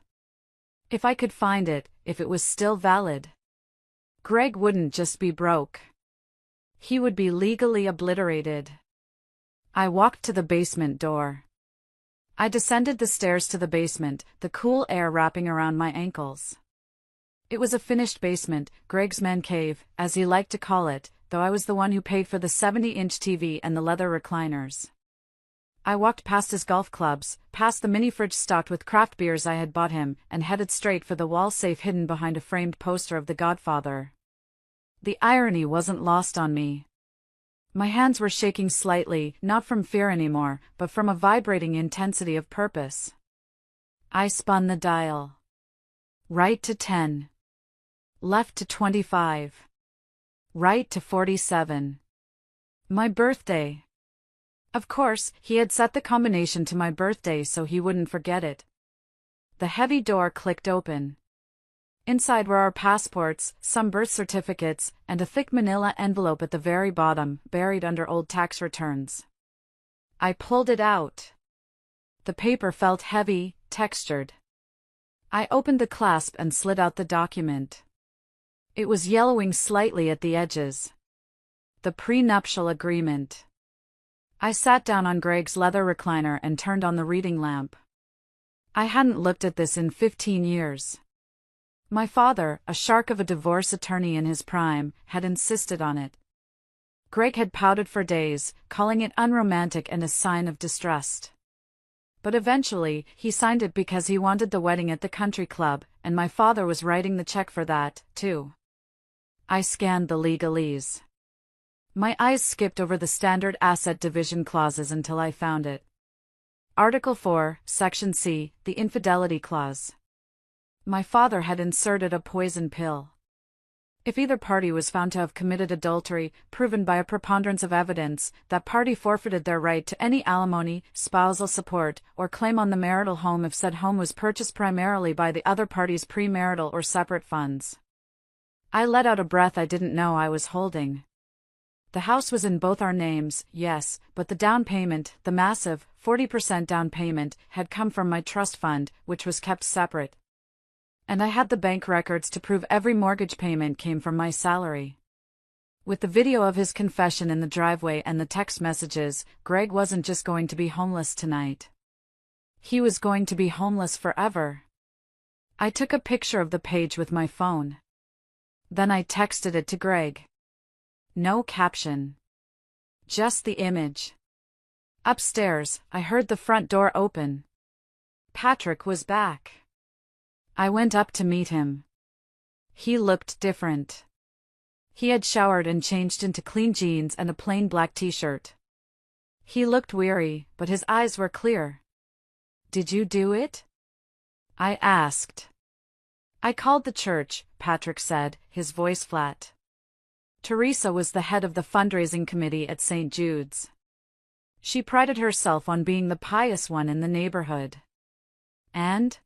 If I could find it, if it was still valid. Greg wouldn't just be broke. He would be legally obliterated. I walked to the basement door. I descended the stairs to the basement, the cool air wrapping around my ankles. It was a finished basement, Greg's man cave, as he liked to call it, though I was the one who paid for the 70-inch TV and the leather recliners. I walked past his golf clubs, past the mini fridge stocked with craft beers I had bought him, and headed straight for the wall safe hidden behind a framed poster of The Godfather. The irony wasn't lost on me. My hands were shaking slightly, not from fear anymore, but from a vibrating intensity of purpose. I spun the dial. Right to 10. Left to 25. Right to 47. My birthday. Of course, he had set the combination to my birthday so he wouldn't forget it. The heavy door clicked open. Inside were our passports, some birth certificates, and a thick manila envelope at the very bottom, buried under old tax returns. I pulled it out. The paper felt heavy, textured. I opened the clasp and slid out the document. It was yellowing slightly at the edges. The prenuptial agreement. I sat down on Greg's leather recliner and turned on the reading lamp. I hadn't looked at this in 15 years. My father, a shark of a divorce attorney in his prime, had insisted on it. Greg had pouted for days, calling it unromantic and a sign of distrust. But eventually, he signed it because he wanted the wedding at the country club, and my father was writing the check for that, too. I scanned the legalese. My eyes skipped over the standard asset division clauses until I found it. Article 4, Section C, the infidelity clause. My father had inserted a poison pill. If either party was found to have committed adultery, proven by a preponderance of evidence, that party forfeited their right to any alimony, spousal support, or claim on the marital home if said home was purchased primarily by the other party's premarital or separate funds. I let out a breath I didn't know I was holding. The house was in both our names, yes, but the down payment, the massive, 40% down payment, had come from my trust fund, which was kept separate. And I had the bank records to prove every mortgage payment came from my salary. With the video of his confession in the driveway and the text messages, Greg wasn't just going to be homeless tonight. He was going to be homeless forever. I took a picture of the page with my phone. Then I texted it to Greg. No caption. Just the image. Upstairs, I heard the front door open. Patrick was back. I went up to meet him. He looked different. He had showered and changed into clean jeans and a plain black t-shirt. He looked weary, but his eyes were clear. "Did you do it?" I asked. "I called the church," Patrick said, his voice flat. Teresa was the head of the fundraising committee at St. Jude's. She prided herself on being the pious one in the neighborhood. And?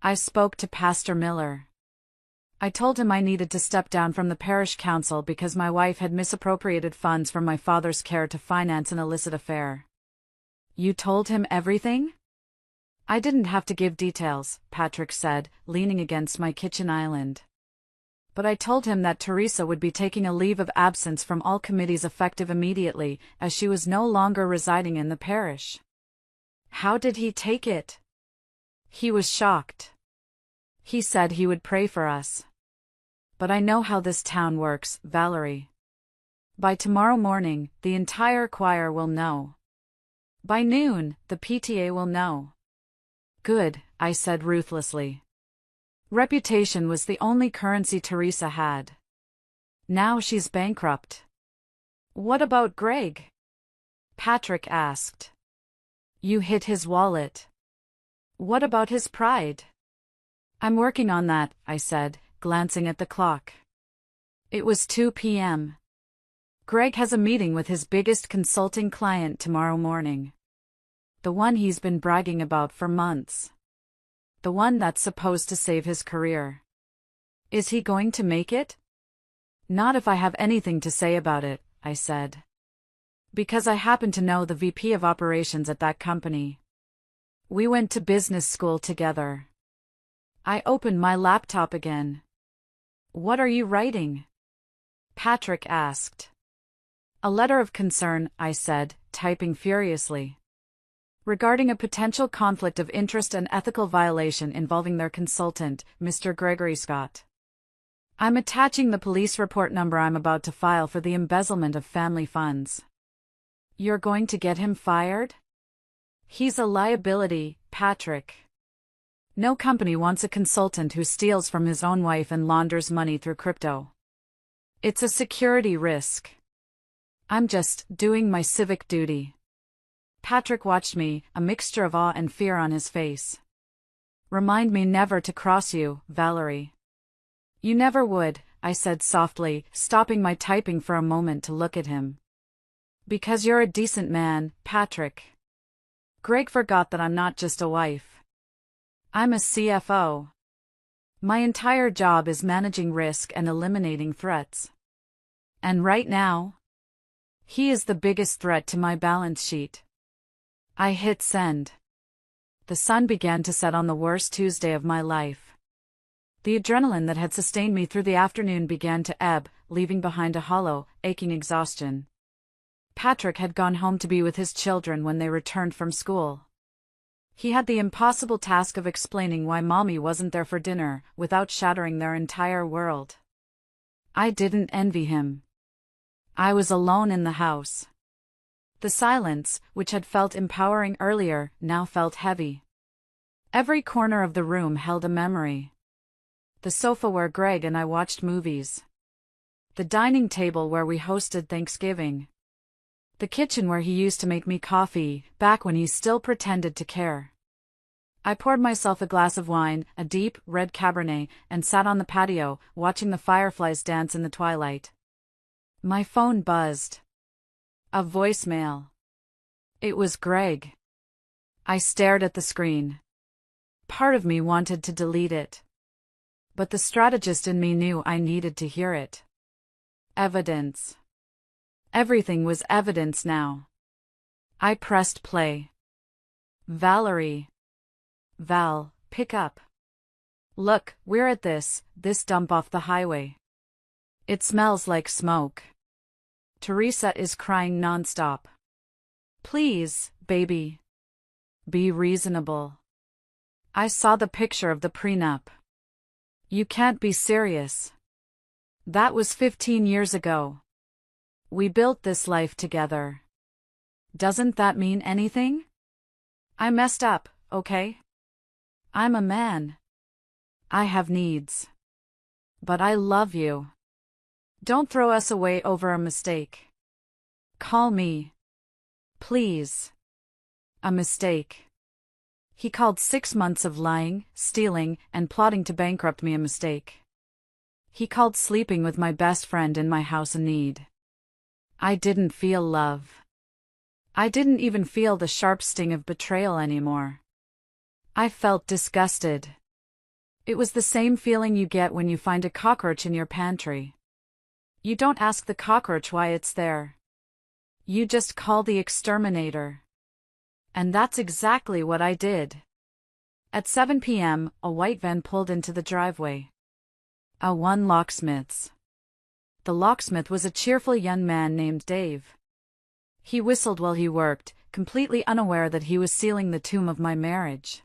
I spoke to Pastor Miller. I told him I needed to step down from the parish council because my wife had misappropriated funds from my father's care to finance an illicit affair. You told him everything? I didn't have to give details, Patrick said, leaning against my kitchen island. But I told him that Teresa would be taking a leave of absence from all committees effective immediately, as she was no longer residing in the parish. How did he take it? He was shocked. He said he would pray for us. But I know how this town works, Valerie. By tomorrow morning, the entire choir will know. By noon, the PTA will know. Good, I said ruthlessly. Reputation was the only currency Teresa had. Now she's bankrupt. What about Greg? Patrick asked. You hit his wallet. What about his pride? I'm working on that, I said, glancing at the clock. It was 2 p.m. Greg has a meeting with his biggest consulting client tomorrow morning. The one he's been bragging about for months. The one that's supposed to save his career. Is he going to make it? Not if I have anything to say about it, I said. Because I happen to know the VP of operations at that company. We went to business school together. I opened my laptop again. What are you writing? Patrick asked. A letter of concern, I said, typing furiously. Regarding a potential conflict of interest and ethical violation involving their consultant, Mr. Gregory Scott. I'm attaching the police report number I'm about to file for the embezzlement of family funds. You're going to get him fired? He's a liability, Patrick. No company wants a consultant who steals from his own wife and launders money through crypto. It's a security risk. I'm just doing my civic duty. Patrick watched me, a mixture of awe and fear on his face. Remind me never to cross you, Valerie. You never would, I said softly, stopping my typing for a moment to look at him. Because you're a decent man, Patrick. Greg forgot that I'm not just a wife. I'm a CFO. My entire job is managing risk and eliminating threats. And right now, he is the biggest threat to my balance sheet. I hit send. The sun began to set on the worst Tuesday of my life. The adrenaline that had sustained me through the afternoon began to ebb, leaving behind a hollow, aching exhaustion. Patrick had gone home to be with his children when they returned from school. He had the impossible task of explaining why Mommy wasn't there for dinner, without shattering their entire world. I didn't envy him. I was alone in the house. The silence, which had felt empowering earlier, now felt heavy. Every corner of the room held a memory. The sofa where Greg and I watched movies. The dining table where we hosted Thanksgiving. The kitchen where he used to make me coffee, back when he still pretended to care. I poured myself a glass of wine, a deep, red Cabernet, and sat on the patio, watching the fireflies dance in the twilight. My phone buzzed. A voicemail. It was Greg. I stared at the screen. Part of me wanted to delete it. But the strategist in me knew I needed to hear it. Evidence. Everything was evidence now. I pressed play. Valerie. Val, pick up. Look, we're at this dump off the highway. It smells like smoke. Teresa is crying nonstop. Please, baby. Be reasonable. I saw the picture of the prenup. You can't be serious. That was 15 years ago. We built this life together. Doesn't that mean anything? I messed up, okay? I'm a man. I have needs. But I love you. Don't throw us away over a mistake. Call me. Please. A mistake. He called 6 months of lying, stealing, and plotting to bankrupt me a mistake. He called sleeping with my best friend in my house a need. I didn't feel love. I didn't even feel the sharp sting of betrayal anymore. I felt disgusted. It was the same feeling you get when you find a cockroach in your pantry. You don't ask the cockroach why it's there. You just call the exterminator. And that's exactly what I did. At 7 p.m., a white van pulled into the driveway. A one locksmith's. The locksmith was a cheerful young man named Dave. He whistled while he worked, completely unaware that he was sealing the tomb of my marriage.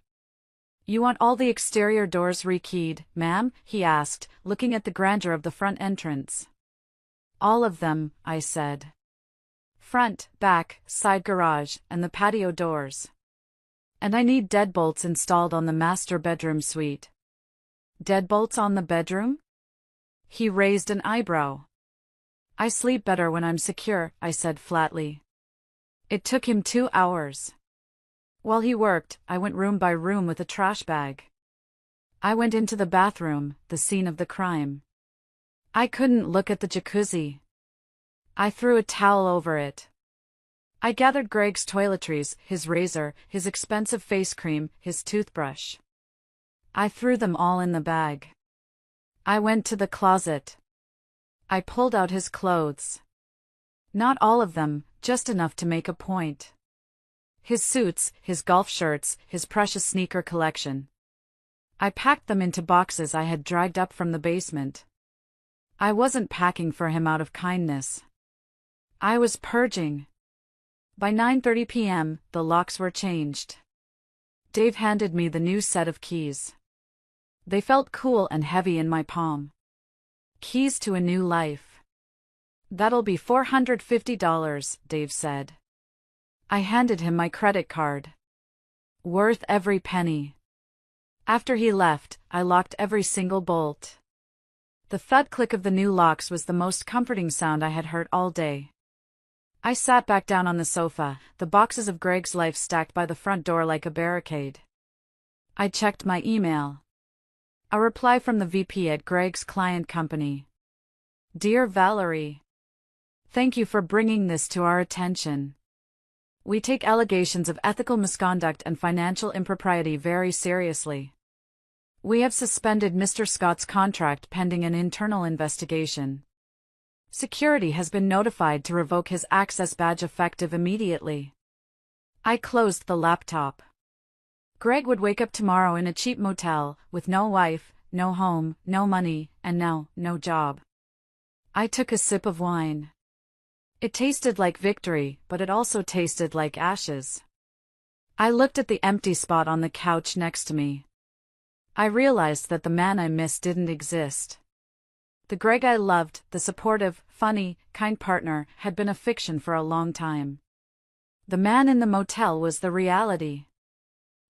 You want all the exterior doors rekeyed, ma'am? He asked, looking at the grandeur of the front entrance. All of them, I said. Front, back, side garage, and the patio doors. And I need deadbolts installed on the master bedroom suite. Deadbolts on the bedroom? He raised an eyebrow. I sleep better when I'm secure, I said flatly. It took him 2 hours. While he worked, I went room by room with a trash bag. I went into the bathroom, the scene of the crime. I couldn't look at the jacuzzi. I threw a towel over it. I gathered Greg's toiletries, his razor, his expensive face cream, his toothbrush. I threw them all in the bag. I went to the closet. I pulled out his clothes. Not all of them, just enough to make a point. His suits, his golf shirts, his precious sneaker collection. I packed them into boxes I had dragged up from the basement. I wasn't packing for him out of kindness. I was purging. By 9:30 p.m., the locks were changed. Dave handed me the new set of keys. They felt cool and heavy in my palm. Keys to a new life. That'll be $450, Dave said. I handed him my credit card. Worth every penny. After he left, I locked every single bolt. The thud click of the new locks was the most comforting sound I had heard all day. I sat back down on the sofa, the boxes of Greg's life stacked by the front door like a barricade. I checked my email. A reply from the VP at Greg's client company. Dear Valerie. Thank you for bringing this to our attention. We take allegations of ethical misconduct and financial impropriety very seriously. We have suspended Mr. Scott's contract pending an internal investigation. Security has been notified to revoke his access badge effective immediately. I closed the laptop. Greg would wake up tomorrow in a cheap motel, with no wife, no home, no money, and now, no job. I took a sip of wine. It tasted like victory, but it also tasted like ashes. I looked at the empty spot on the couch next to me. I realized that the man I missed didn't exist. The Greg I loved, the supportive, funny, kind partner, had been a fiction for a long time. The man in the motel was the reality.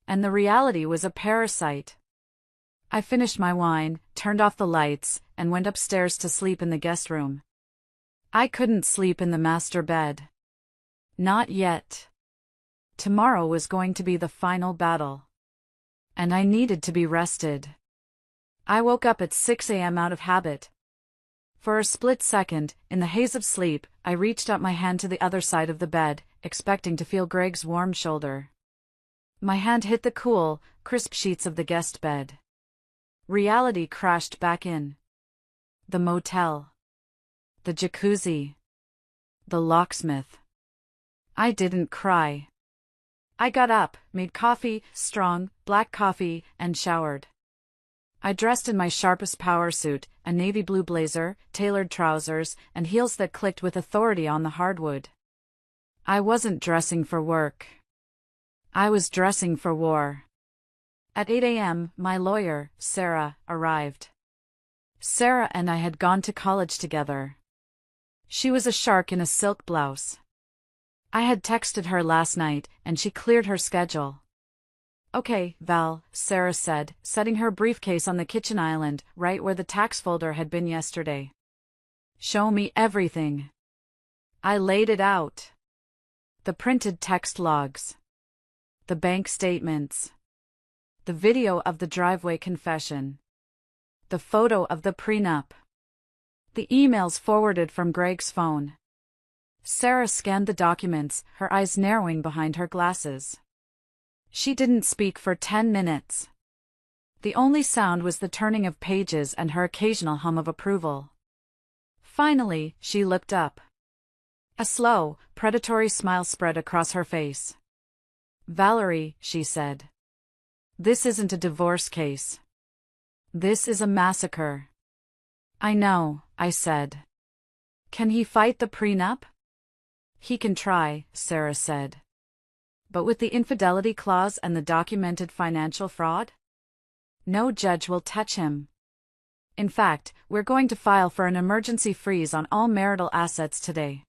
And the reality was a parasite. I finished my wine, turned off the lights, and went upstairs to sleep in the guest room. I couldn't sleep in the master bed. Not yet. Tomorrow was going to be the final battle. and I needed to be rested. I woke up at 6 a.m. out of habit. For a split second, in the haze of sleep, I reached out my hand to the other side of the bed, expecting to feel Greg's warm shoulder. My hand hit the cool, crisp sheets of the guest bed. Reality crashed back in. The motel. The jacuzzi. The locksmith. I didn't cry. I got up, made coffee, strong, black coffee, and showered. I dressed in my sharpest power suit, a navy blue blazer, tailored trousers, and heels that clicked with authority on the hardwood. I wasn't dressing for work. I was dressing for war. At 8 a.m., my lawyer, Sarah, arrived. Sarah and I had gone to college together. She was a shark in a silk blouse. I had texted her last night, and she cleared her schedule. Okay, Val, Sarah said, setting her briefcase on the kitchen island, right where the tax folder had been yesterday. Show me everything. I laid it out. The printed text logs. The bank statements. The video of the driveway confession. The photo of the prenup. The emails forwarded from Greg's phone. Sarah scanned the documents, her eyes narrowing behind her glasses. She didn't speak for 10 minutes. The only sound was the turning of pages and her occasional hum of approval. Finally, she looked up. A slow, predatory smile spread across her face. Valerie, she said. This isn't a divorce case. This is a massacre. I know, I said. Can he fight the prenup? He can try, Sarah said. But with the infidelity clause and the documented financial fraud? No judge will touch him. In fact, we're going to file for an emergency freeze on all marital assets today.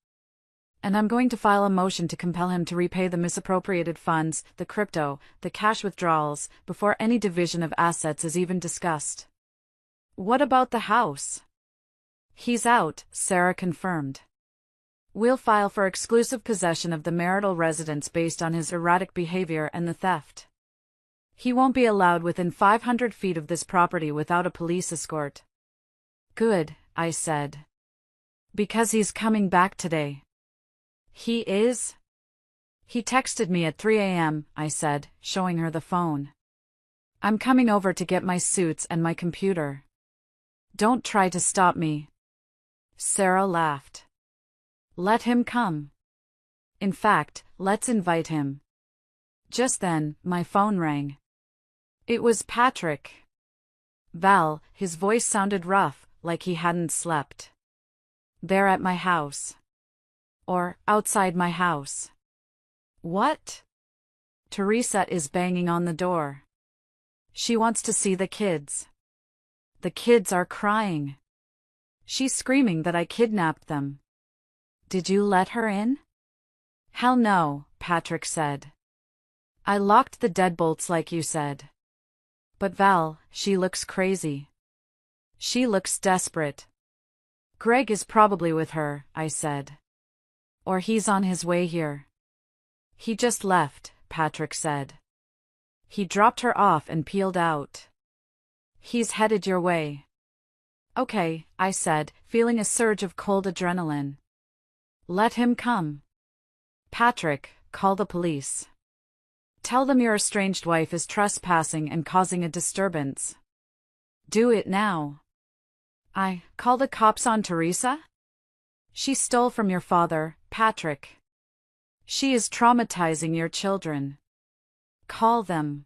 And I'm going to file a motion to compel him to repay the misappropriated funds, the crypto, the cash withdrawals, before any division of assets is even discussed. What about the house? He's out, Sarah confirmed. We'll file for exclusive possession of the marital residence based on his erratic behavior and the theft. He won't be allowed within 500 feet of this property without a police escort. Good, I said. Because he's coming back today. He is? He texted me at 3 a.m., I said, showing her the phone. I'm coming over to get my suits and my computer. Don't try to stop me. Sarah laughed. Let him come. In fact, let's invite him. Just then, my phone rang. It was Patrick. Val, his voice sounded rough, like he hadn't slept. They're at my house. Or, outside my house. What? Teresa is banging on the door. She wants to see the kids. The kids are crying. She's screaming that I kidnapped them. Did you let her in? Hell no, Patrick said. I locked the deadbolts like you said. But Val, she looks crazy. She looks desperate. Greg is probably with her, I said. Or he's on his way here. He just left, Patrick said. He dropped her off and peeled out. He's headed your way. Okay, I said, feeling a surge of cold adrenaline. Let him come. Patrick, call the police. Tell them your estranged wife is trespassing and causing a disturbance. Do it now. Call the cops on Teresa? She stole from your father, Patrick. She is traumatizing your children. Call them.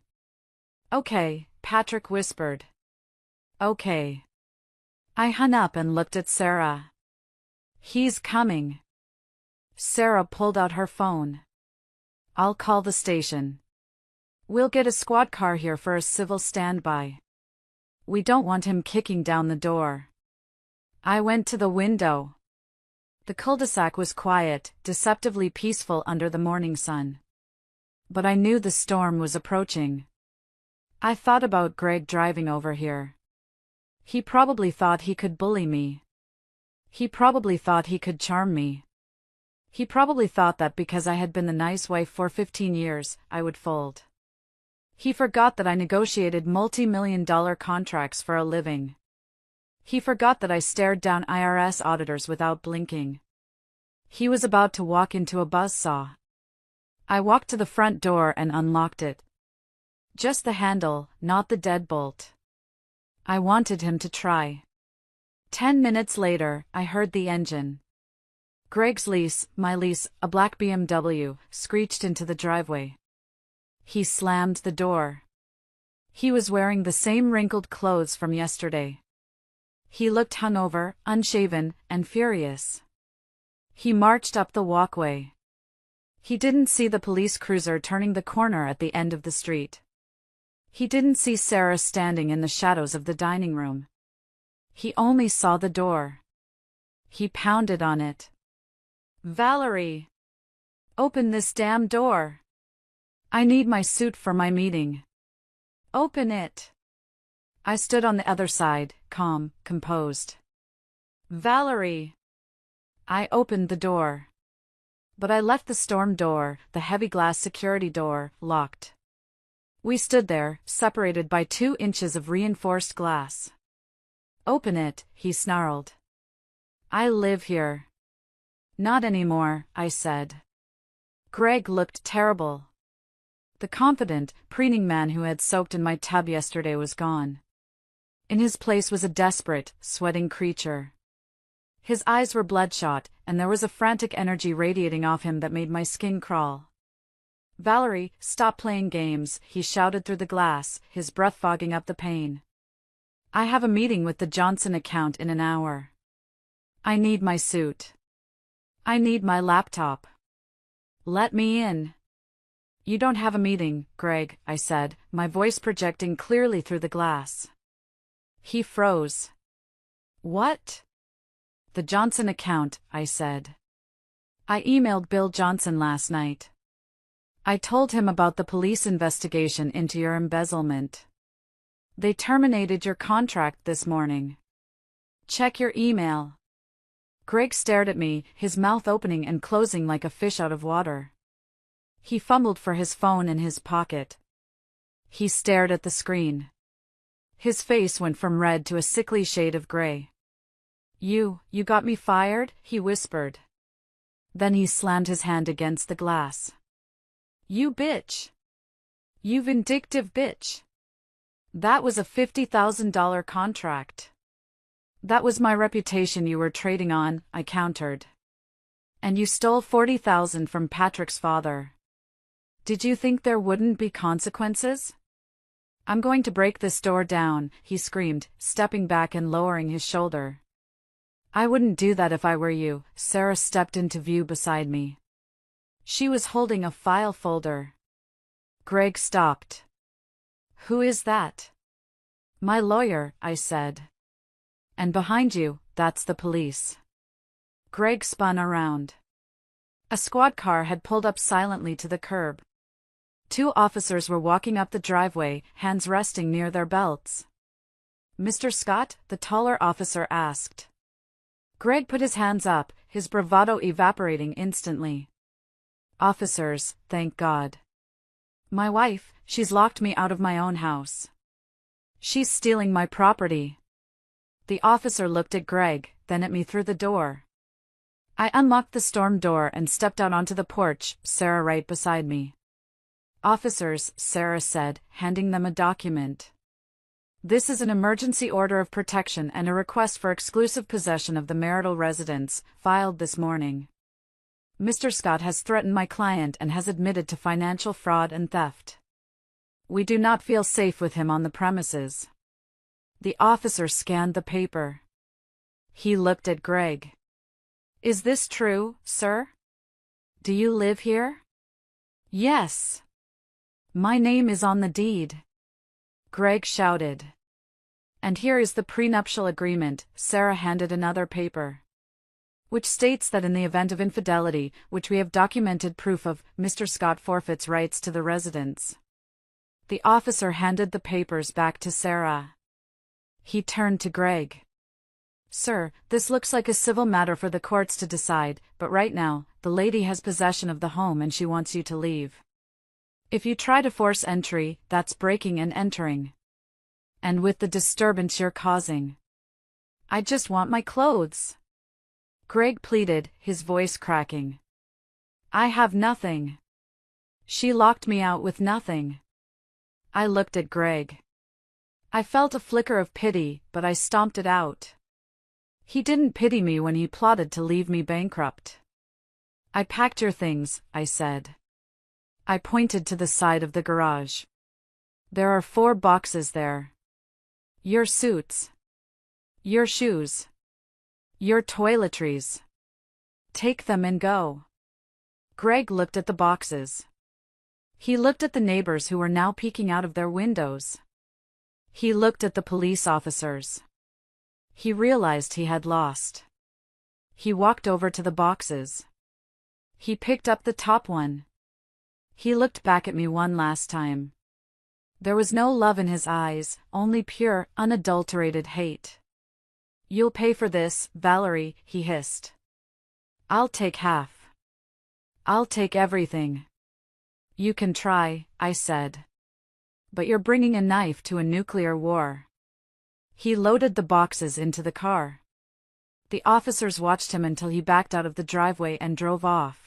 Okay, Patrick whispered. Okay. I hung up and looked at Sarah. He's coming. Sarah pulled out her phone. I'll call the station. We'll get a squad car here for a civil standby. We don't want him kicking down the door. I went to the window. The cul-de-sac was quiet, deceptively peaceful under the morning sun. But I knew the storm was approaching. I thought about Greg driving over here. He probably thought he could bully me. He probably thought he could charm me. He probably thought that because I had been the nice wife for 15 years, I would fold. He forgot that I negotiated multi-million-dollar contracts for a living. He forgot that I stared down IRS auditors without blinking. He was about to walk into a buzzsaw. I walked to the front door and unlocked it. Just the handle, not the deadbolt. I wanted him to try. 10 minutes later, I heard the engine. Greg's lease, my lease, a black BMW, screeched into the driveway. He slammed the door. He was wearing the same wrinkled clothes from yesterday. He looked hungover, unshaven, and furious. He marched up the walkway. He didn't see the police cruiser turning the corner at the end of the street. He didn't see Sarah standing in the shadows of the dining room. He only saw the door. He pounded on it. "Valerie! Open this damn door! I need my suit for my meeting. Open it!" I stood on the other side, calm, composed. "Valerie!" I opened the door. But I left the storm door, the heavy glass security door, locked. We stood there, separated by 2 inches of reinforced glass. "Open it," he snarled. "I live here." "Not anymore," I said. Greg looked terrible. The confident, preening man who had soaked in my tub yesterday was gone. In his place was a desperate, sweating creature. His eyes were bloodshot, and there was a frantic energy radiating off him that made my skin crawl. "Valerie, stop playing games," he shouted through the glass, his breath fogging up the pain. "I have a meeting with the Johnson account in an hour. I need my suit. I need my laptop. Let me in." "You don't have a meeting, Greg," I said, my voice projecting clearly through the glass. He froze. "What?" "The Johnson account," I said. "I emailed Bill Johnson last night. I told him about the police investigation into your embezzlement. They terminated your contract this morning. Check your email." Greg stared at me, his mouth opening and closing like a fish out of water. He fumbled for his phone in his pocket. He stared at the screen. His face went from red to a sickly shade of gray. You got me fired?" he whispered. Then he slammed his hand against the glass. "You bitch. You vindictive bitch. That was a $50,000 contract. That was my reputation you were trading on," I countered. "And you stole $40,000 from Patrick's father. Did you think there wouldn't be consequences?" "I'm going to break this door down," he screamed, stepping back and lowering his shoulder. "I wouldn't do that if I were you." Sarah stepped into view beside me. She was holding a file folder. Greg stopped. "Who is that?" "My lawyer," I said. "And behind you, that's the police." Greg spun around. A squad car had pulled up silently to the curb. 2 officers were walking up the driveway, hands resting near their belts. "Mr. Scott?" the taller officer asked. Greg put his hands up, his bravado evaporating instantly. "Officers, thank God. My wife, she's locked me out of my own house. She's stealing my property." The officer looked at Greg, then at me through the door. I unlocked the storm door and stepped out onto the porch, Sarah right beside me. "Officers," Sarah said, handing them a document. "This is an emergency order of protection and a request for exclusive possession of the marital residence, filed this morning. Mr. Scott has threatened my client and has admitted to financial fraud and theft. We do not feel safe with him on the premises." The officer scanned the paper. He looked at Greg. "Is this true, sir? Do you live here?" "Yes. My name is on the deed," Greg shouted. "And here is the prenuptial agreement," Sarah handed another paper, "which states that in the event of infidelity, which we have documented proof of, Mr. Scott forfeits rights to the residence." The officer handed the papers back to Sarah. He turned to Greg. "Sir, this looks like a civil matter for the courts to decide, but right now, the lady has possession of the home and she wants you to leave. If you try to force entry, that's breaking and entering. And with the disturbance you're causing. I just want my clothes. Greg pleaded, his voice cracking. I have nothing. She locked me out with nothing. I looked at Greg. I felt a flicker of pity, but I stomped it out. He didn't pity me when he plotted to leave me bankrupt. I packed your things, I said. I pointed to the side of the garage. There are 4 boxes there. Your suits. Your shoes. Your toiletries. Take them and go. Greg looked at the boxes. He looked at the neighbors who were now peeking out of their windows. He looked at the police officers. He realized he had lost. He walked over to the boxes. He picked up the top one. He looked back at me one last time. There was no love in his eyes, only pure, unadulterated hate. You'll pay for this, Valerie, he hissed. I'll take half. I'll take everything. You can try, I said. But you're bringing a knife to a nuclear war. He loaded the boxes into the car. The officers watched him until he backed out of the driveway and drove off.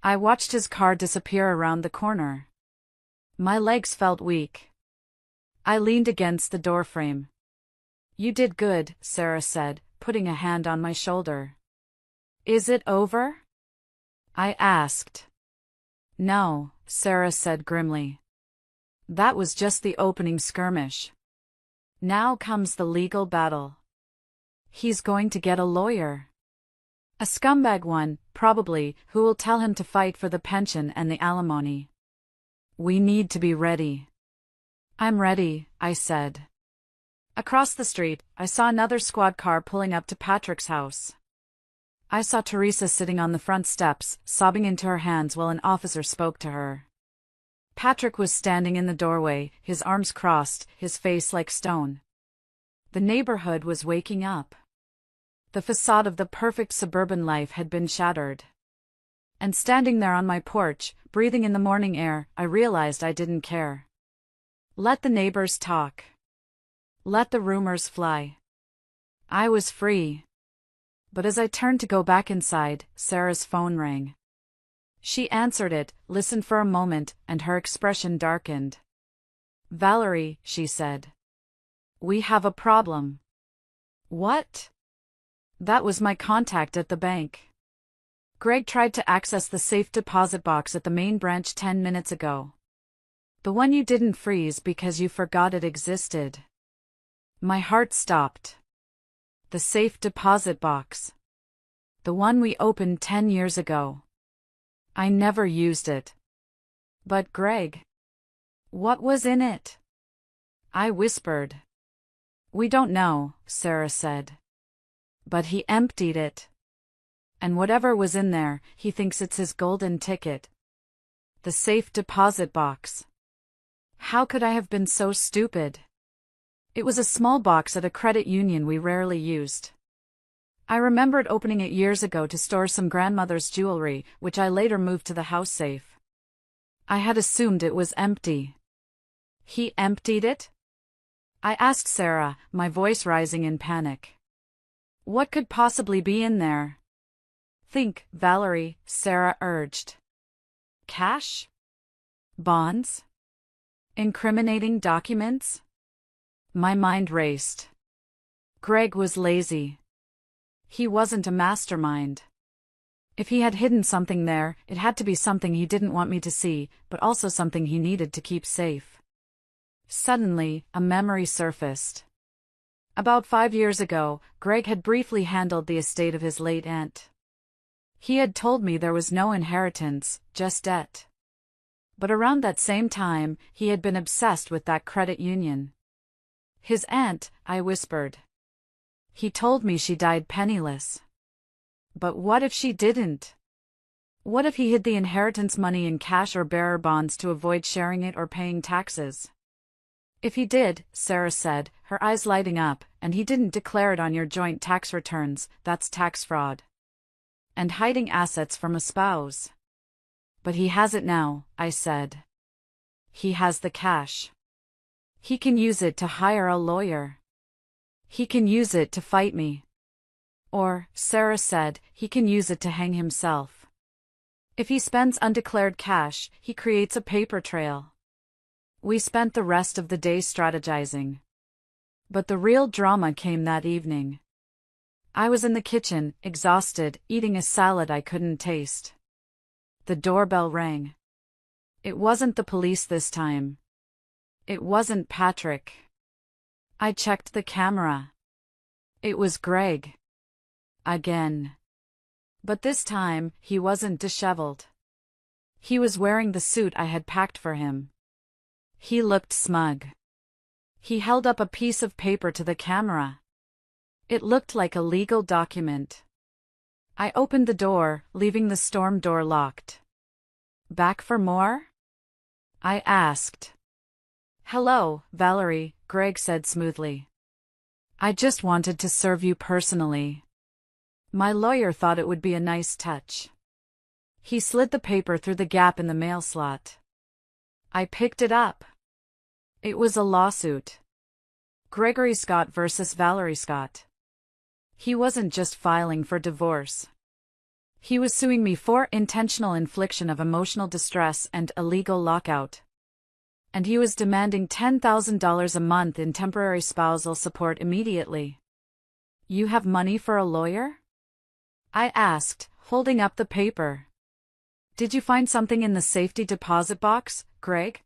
I watched his car disappear around the corner. My legs felt weak. I leaned against the doorframe. You did good, Sarah said, putting a hand on my shoulder. Is it over? I asked. No, Sarah said grimly. That was just the opening skirmish. Now comes the legal battle. He's going to get a lawyer. A scumbag one, probably, who will tell him to fight for the pension and the alimony. We need to be ready. I'm ready, I said. Across the street, I saw another squad car pulling up to Patrick's house. I saw Teresa sitting on the front steps, sobbing into her hands while an officer spoke to her. Patrick was standing in the doorway, his arms crossed, his face like stone. The neighborhood was waking up. The facade of the perfect suburban life had been shattered. And standing there on my porch, breathing in the morning air, I realized I didn't care. Let the neighbors talk. Let the rumors fly. I was free. But as I turned to go back inside, Sarah's phone rang. She answered it, listened for a moment, and her expression darkened. Valerie, she said. We have a problem. What? That was my contact at the bank. Greg tried to access the safe deposit box at the main branch 10 minutes ago. The one you didn't freeze because you forgot it existed. My heart stopped. The safe deposit box. The one we opened 10 years ago. I never used it. But Greg. What was in it? I whispered. We don't know, Sarah said. But he emptied it. And whatever was in there, he thinks it's his golden ticket. The safe deposit box. How could I have been so stupid? It was a small box at a credit union we rarely used. I remembered opening it years ago to store some grandmother's jewelry, which I later moved to the house safe. I had assumed it was empty. He emptied it? I asked Sarah, my voice rising in panic. What could possibly be in there? Think, Valerie, Sarah urged. Cash? Bonds? Incriminating documents? My mind raced. Greg was lazy. He wasn't a mastermind. If he had hidden something there, it had to be something he didn't want me to see, but also something he needed to keep safe. Suddenly, a memory surfaced. About 5 years ago, Greg had briefly handled the estate of his late aunt. He had told me there was no inheritance, just debt. But around that same time, he had been obsessed with that credit union. His aunt, I whispered. He told me she died penniless. But what if she didn't? What if he hid the inheritance money in cash or bearer bonds to avoid sharing it or paying taxes? If he did, Sarah said, her eyes lighting up, and he didn't declare it on your joint tax returns, that's tax fraud. And hiding assets from a spouse. But he has it now, I said. he has the cash. He can use it to hire a lawyer. He can use it to fight me. Or, Sarah said, he can use it to hang himself. If he spends undeclared cash, he creates a paper trail. We spent the rest of the day strategizing. But the real drama came that evening. I was in the kitchen, exhausted, eating a salad I couldn't taste. The doorbell rang. It wasn't the police this time. It wasn't Patrick. I checked the camera. It was Greg. Again. But this time, he wasn't disheveled. He was wearing the suit I had packed for him. He looked smug. He held up a piece of paper to the camera. It looked like a legal document. I opened the door, leaving the storm door locked. Back for more? I asked. Hello, Valerie, Greg said smoothly. I just wanted to serve you personally. My lawyer thought it would be a nice touch. He slid the paper through the gap in the mail slot. I picked it up. It was a lawsuit. Gregory Scott versus Valerie Scott. He wasn't just filing for divorce. He was suing me for intentional infliction of emotional distress and illegal lockout. And he was demanding $10,000 a month in temporary spousal support immediately. You have money for a lawyer? I asked, holding up the paper. Did you find something in the safety deposit box, Greg?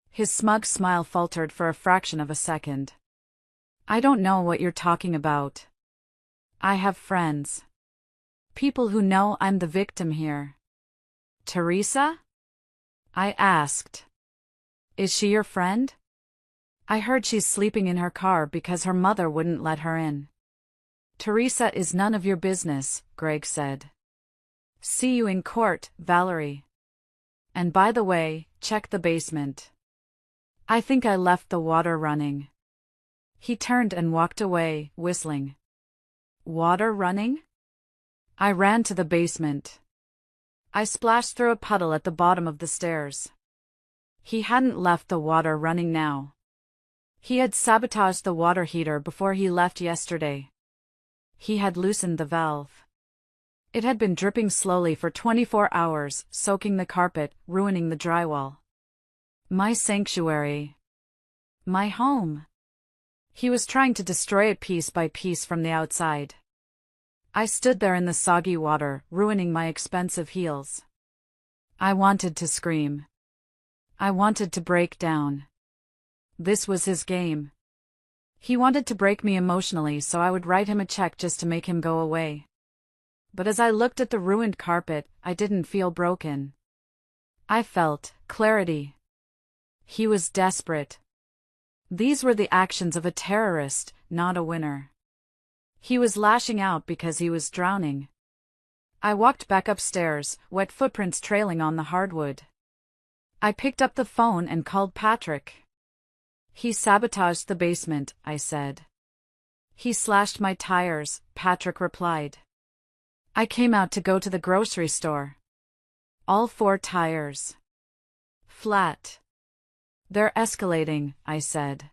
His smug smile faltered for a fraction of a second. I don't know what you're talking about. I have friends. People who know I'm the victim here. Teresa? I asked. Is she your friend? I heard she's sleeping in her car because her mother wouldn't let her in. Teresa is none of your business, Greg said. See you in court, Valerie. And by the way, check the basement. I think I left the water running. He turned and walked away, whistling. Water running? I ran to the basement. I splashed through a puddle at the bottom of the stairs. He hadn't left the water running now. He had sabotaged the water heater before he left yesterday. He had loosened the valve. It had been dripping slowly for 24 hours, soaking the carpet, ruining the drywall. My sanctuary. My home. He was trying to destroy it piece by piece from the outside. I stood there in the soggy water, ruining my expensive heels. I wanted to scream. I wanted to break down. This was his game. He wanted to break me emotionally so I would write him a check just to make him go away. But as I looked at the ruined carpet, I didn't feel broken. I felt clarity. He was desperate. These were the actions of a terrorist, not a winner. He was lashing out because he was drowning. I walked back upstairs, wet footprints trailing on the hardwood. I picked up the phone and called Patrick. He sabotaged the basement, I said. He slashed my tires, Patrick replied. I came out to go to the grocery store. All 4 tires. Flat. They're escalating, I said.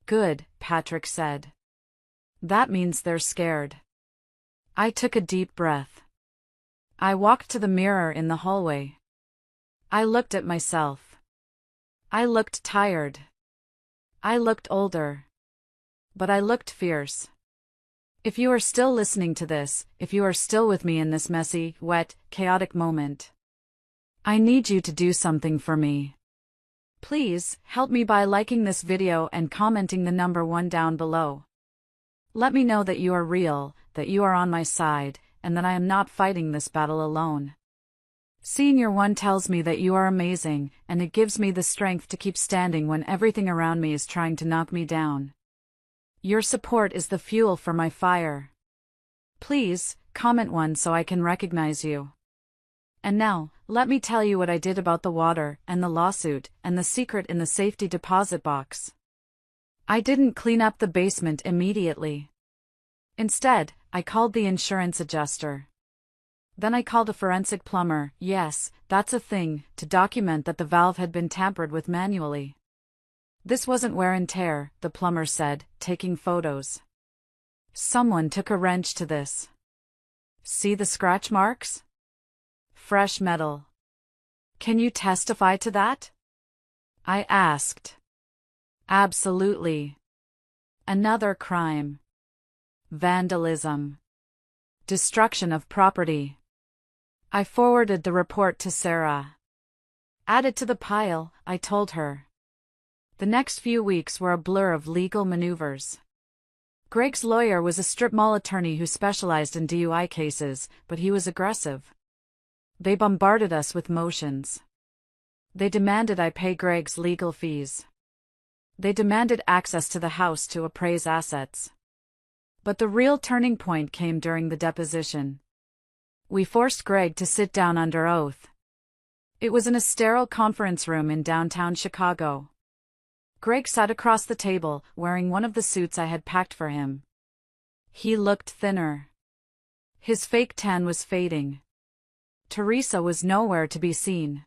Good, Patrick said. That means they're scared. I took a deep breath. I walked to the mirror in the hallway. I looked at myself. I looked tired. I looked older. But I looked fierce. If you are still listening to this, if you are still with me in this messy, wet, chaotic moment, I need you to do something for me. Please, help me by liking this video and commenting the number 1 down below. Let me know that you are real, that you are on my side, and that I am not fighting this battle alone. Seeing your 1 tells me that you are amazing, and it gives me the strength to keep standing when everything around me is trying to knock me down. Your support is the fuel for my fire. Please, comment 1 so I can recognize you. And now, let me tell you what I did about the water, and the lawsuit, and the secret in the safety deposit box. I didn't clean up the basement immediately. Instead, I called the insurance adjuster. Then I called a forensic plumber, yes, that's a thing, to document that the valve had been tampered with manually. This wasn't wear and tear, the plumber said, taking photos. Someone took a wrench to this. See the scratch marks? Fresh metal. Can you testify to that? I asked. Absolutely. Another crime. Vandalism. Destruction of property. I forwarded the report to Sarah. Add it to the pile, I told her. The next few weeks were a blur of legal maneuvers. Greg's lawyer was a strip mall attorney who specialized in DUI cases, but he was aggressive. They bombarded us with motions. They demanded I pay Greg's legal fees. They demanded access to the house to appraise assets. But the real turning point came during the deposition. We forced Greg to sit down under oath. It was in a sterile conference room in downtown Chicago. Greg sat across the table, wearing one of the suits I had packed for him. He looked thinner. His fake tan was fading. Teresa was nowhere to be seen.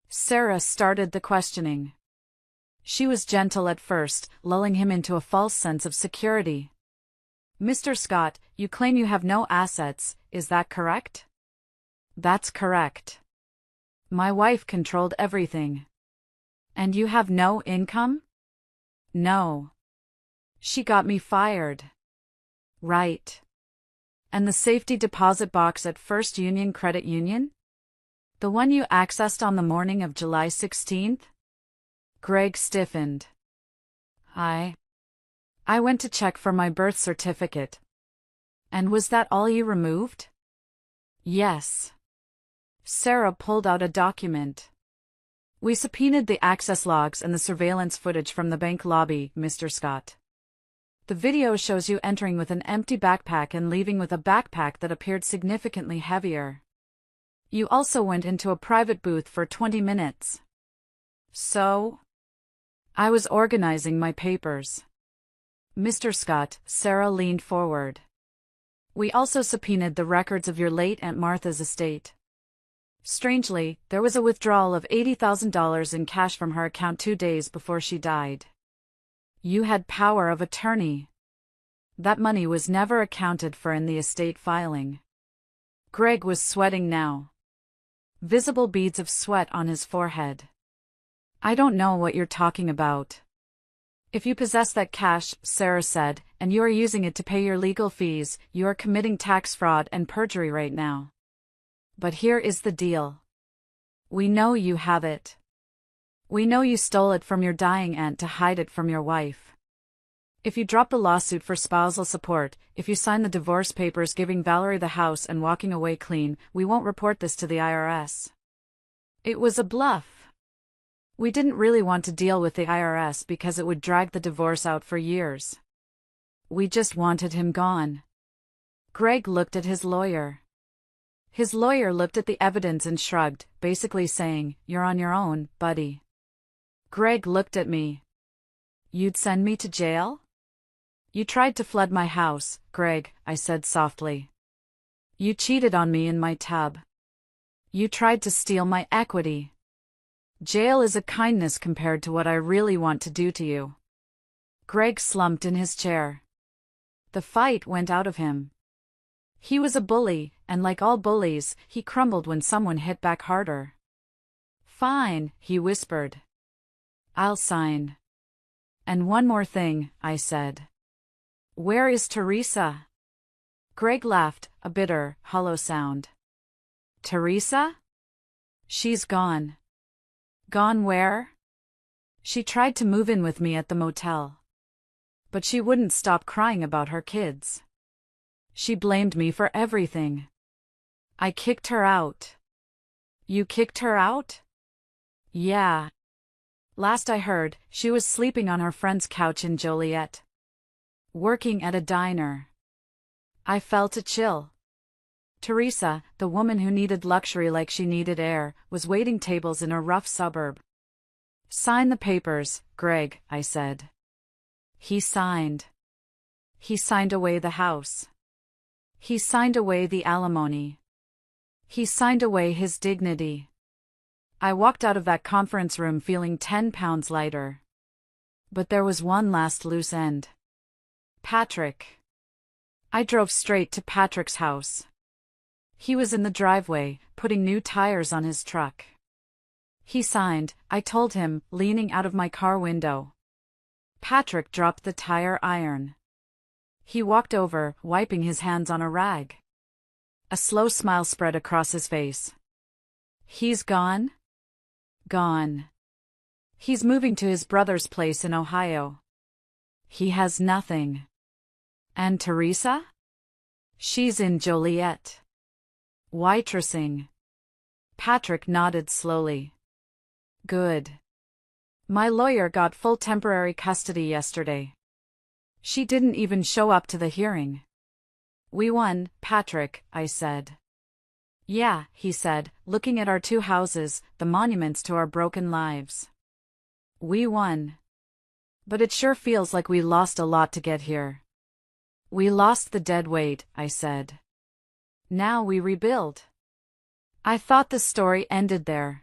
Sarah started the questioning. She was gentle at first, lulling him into a false sense of security. Mr. Scott, you claim you have no assets, is that correct? That's correct. My wife controlled everything. And you have no income? No. She got me fired. Right. And the safety deposit box at First Union Credit Union? The one you accessed on the morning of July 16th? Greg stiffened. I went to check for my birth certificate. And was that all you removed? Yes. Sarah pulled out a document. We subpoenaed the access logs and the surveillance footage from the bank lobby, Mr. Scott. The video shows you entering with an empty backpack and leaving with a backpack that appeared significantly heavier. You also went into a private booth for 20 minutes. So? I was organizing my papers. Mr. Scott, Sarah leaned forward. We also subpoenaed the records of your late Aunt Martha's estate. Strangely, there was a withdrawal of $80,000 in cash from her account 2 days before she died. You had power of attorney. That money was never accounted for in the estate filing. Greg was sweating now. Visible beads of sweat on his forehead. I don't know what you're talking about. If you possess that cash, Sarah said, and you are using it to pay your legal fees, you are committing tax fraud and perjury right now. But here is the deal. We know you have it. We know you stole it from your dying aunt to hide it from your wife. If you drop the lawsuit for spousal support, if you sign the divorce papers giving Valerie the house and walking away clean, we won't report this to the IRS. It was a bluff. We didn't really want to deal with the IRS because it would drag the divorce out for years. We just wanted him gone. Greg looked at his lawyer. His lawyer looked at the evidence and shrugged, basically saying, "You're on your own, buddy." Greg looked at me. You'd send me to jail? You tried to flood my house, Greg, I said softly. You cheated on me in my tub. You tried to steal my equity. Jail is a kindness compared to what I really want to do to you. Greg slumped in his chair. The fight went out of him. He was a bully, and like all bullies, he crumbled when someone hit back harder. Fine, he whispered. I'll sign. And one more thing, I said. Where is Teresa? Greg laughed, a bitter, hollow sound. Teresa? She's gone. Gone where? She tried to move in with me at the motel. But she wouldn't stop crying about her kids. She blamed me for everything. I kicked her out. You kicked her out? Yeah. Last I heard, she was sleeping on her friend's couch in Joliet. Working at a diner. I felt a chill. Teresa, the woman who needed luxury like she needed air, was waiting tables in a rough suburb. Sign the papers, Greg, I said. He signed. He signed away the house. He signed away the alimony. He signed away his dignity. I walked out of that conference room feeling 10 pounds lighter. But there was one last loose end. Patrick. I drove straight to Patrick's house. He was in the driveway, putting new tires on his truck. He signed, I told him, leaning out of my car window. Patrick dropped the tire iron. He walked over, wiping his hands on a rag. A slow smile spread across his face. He's gone? Gone. He's moving to his brother's place in Ohio. He has nothing. And Teresa? She's in Joliet. Waitressing. Patrick nodded slowly. Good. My lawyer got full temporary custody yesterday. She didn't even show up to the hearing. We won, Patrick, I said. Yeah, he said, looking at our two houses, the monuments to our broken lives. We won. But it sure feels like we lost a lot to get here. We lost the dead weight, I said. Now we rebuild. I thought the story ended there.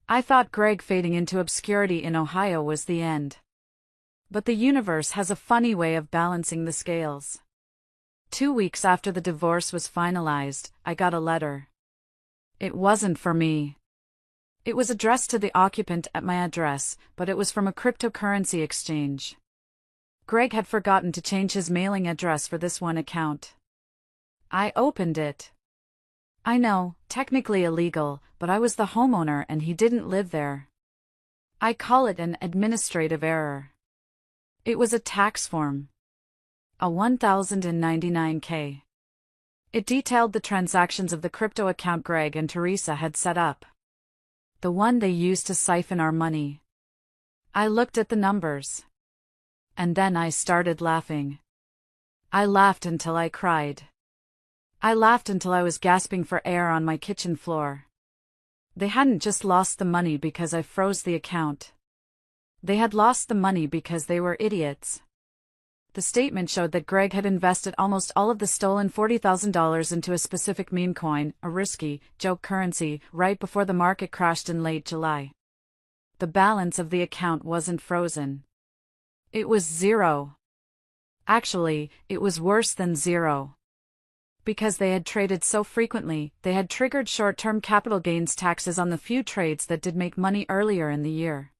I thought Greg fading into obscurity in Ohio was the end. But the universe has a funny way of balancing the scales. 2 weeks after the divorce was finalized, I got a letter. It wasn't for me. It was addressed to the occupant at my address, but it was from a cryptocurrency exchange. Greg had forgotten to change his mailing address for this one account. I opened it. I know, technically illegal, but I was the homeowner and he didn't live there. I call it an administrative error. It was a tax form. A 1099K. It detailed the transactions of the crypto account Greg and Teresa had set up. The one they used to siphon our money. I looked at the numbers. And then I started laughing. I laughed until I cried. I laughed until I was gasping for air on my kitchen floor. They hadn't just lost the money because I froze the account. They had lost the money because they were idiots. The statement showed that Greg had invested almost all of the stolen $40,000 into a specific meme coin, a risky, joke currency, right before the market crashed in late July. The balance of the account wasn't frozen. It was zero. Actually, it was worse than zero. Because they had traded so frequently, they had triggered short-term capital gains taxes on the few trades that did make money earlier in the year.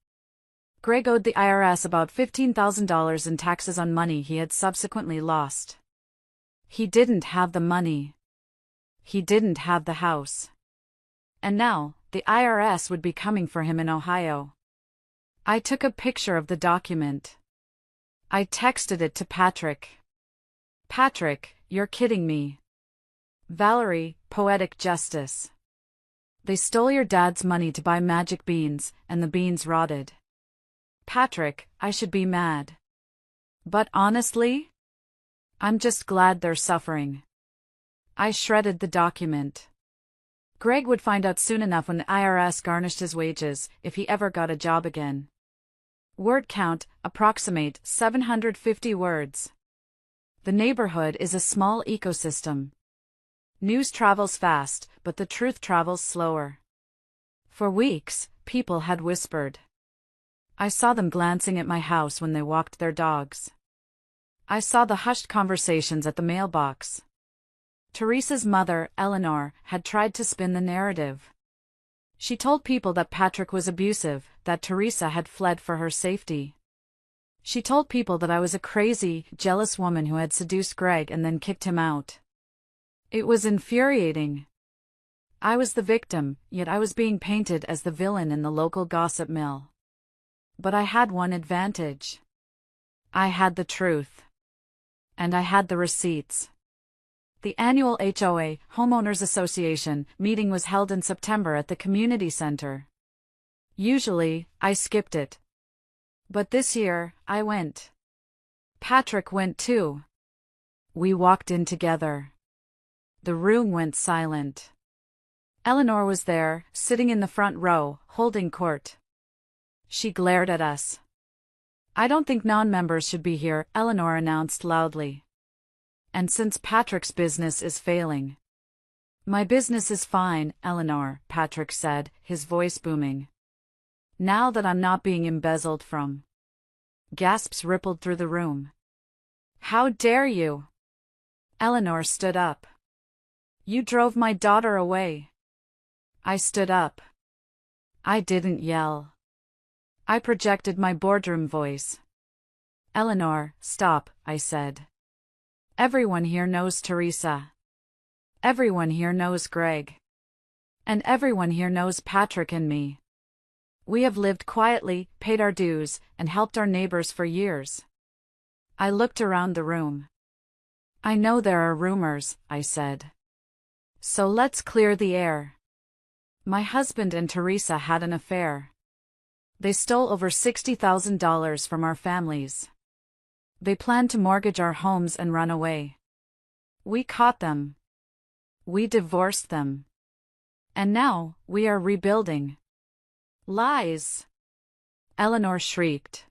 Greg owed the IRS about $15,000 in taxes on money he had subsequently lost. He didn't have the money. He didn't have the house. And now, the IRS would be coming for him in Ohio. I took a picture of the document. I texted it to Patrick. Patrick, you're kidding me. Valerie, poetic justice. They stole your dad's money to buy magic beans, and the beans rotted. Patrick, I should be mad. But honestly? I'm just glad they're suffering. I shredded the document. Greg would find out soon enough when the IRS garnished his wages, if he ever got a job again. Word count, approximate 750 words. The neighborhood is a small ecosystem. News travels fast, but the truth travels slower. For weeks, people had whispered. I saw them glancing at my house when they walked their dogs. I saw the hushed conversations at the mailbox. Teresa's mother, Eleanor, had tried to spin the narrative. She told people that Patrick was abusive, that Teresa had fled for her safety. She told people that I was a crazy, jealous woman who had seduced Greg and then kicked him out. It was infuriating. I was the victim, yet I was being painted as the villain in the local gossip mill. But I had one advantage. I had the truth. And I had the receipts. The annual HOA, Homeowners Association, meeting was held in September at the community center. Usually, I skipped it. But this year, I went. Patrick went too. We walked in together. The room went silent. Eleanor was there, sitting in the front row, holding court. She glared at us. I don't think non-members should be here, Eleanor announced loudly. And since Patrick's business is failing, My business is fine, Eleanor, Patrick said, his voice booming. Now that I'm not being embezzled from. Gasps rippled through the room. How dare you? Eleanor stood up. You drove my daughter away. I stood up. I didn't yell. I projected my boardroom voice. Eleanor, stop, I said. Everyone here knows Teresa. Everyone here knows Greg. And everyone here knows Patrick and me. We have lived quietly, paid our dues, and helped our neighbors for years. I looked around the room. I know there are rumors, I said. So let's clear the air. My husband and Teresa had an affair. They stole over $60,000 from our families. They planned to mortgage our homes and run away. We caught them. We divorced them. And now, we are rebuilding. Lies! Eleanor shrieked.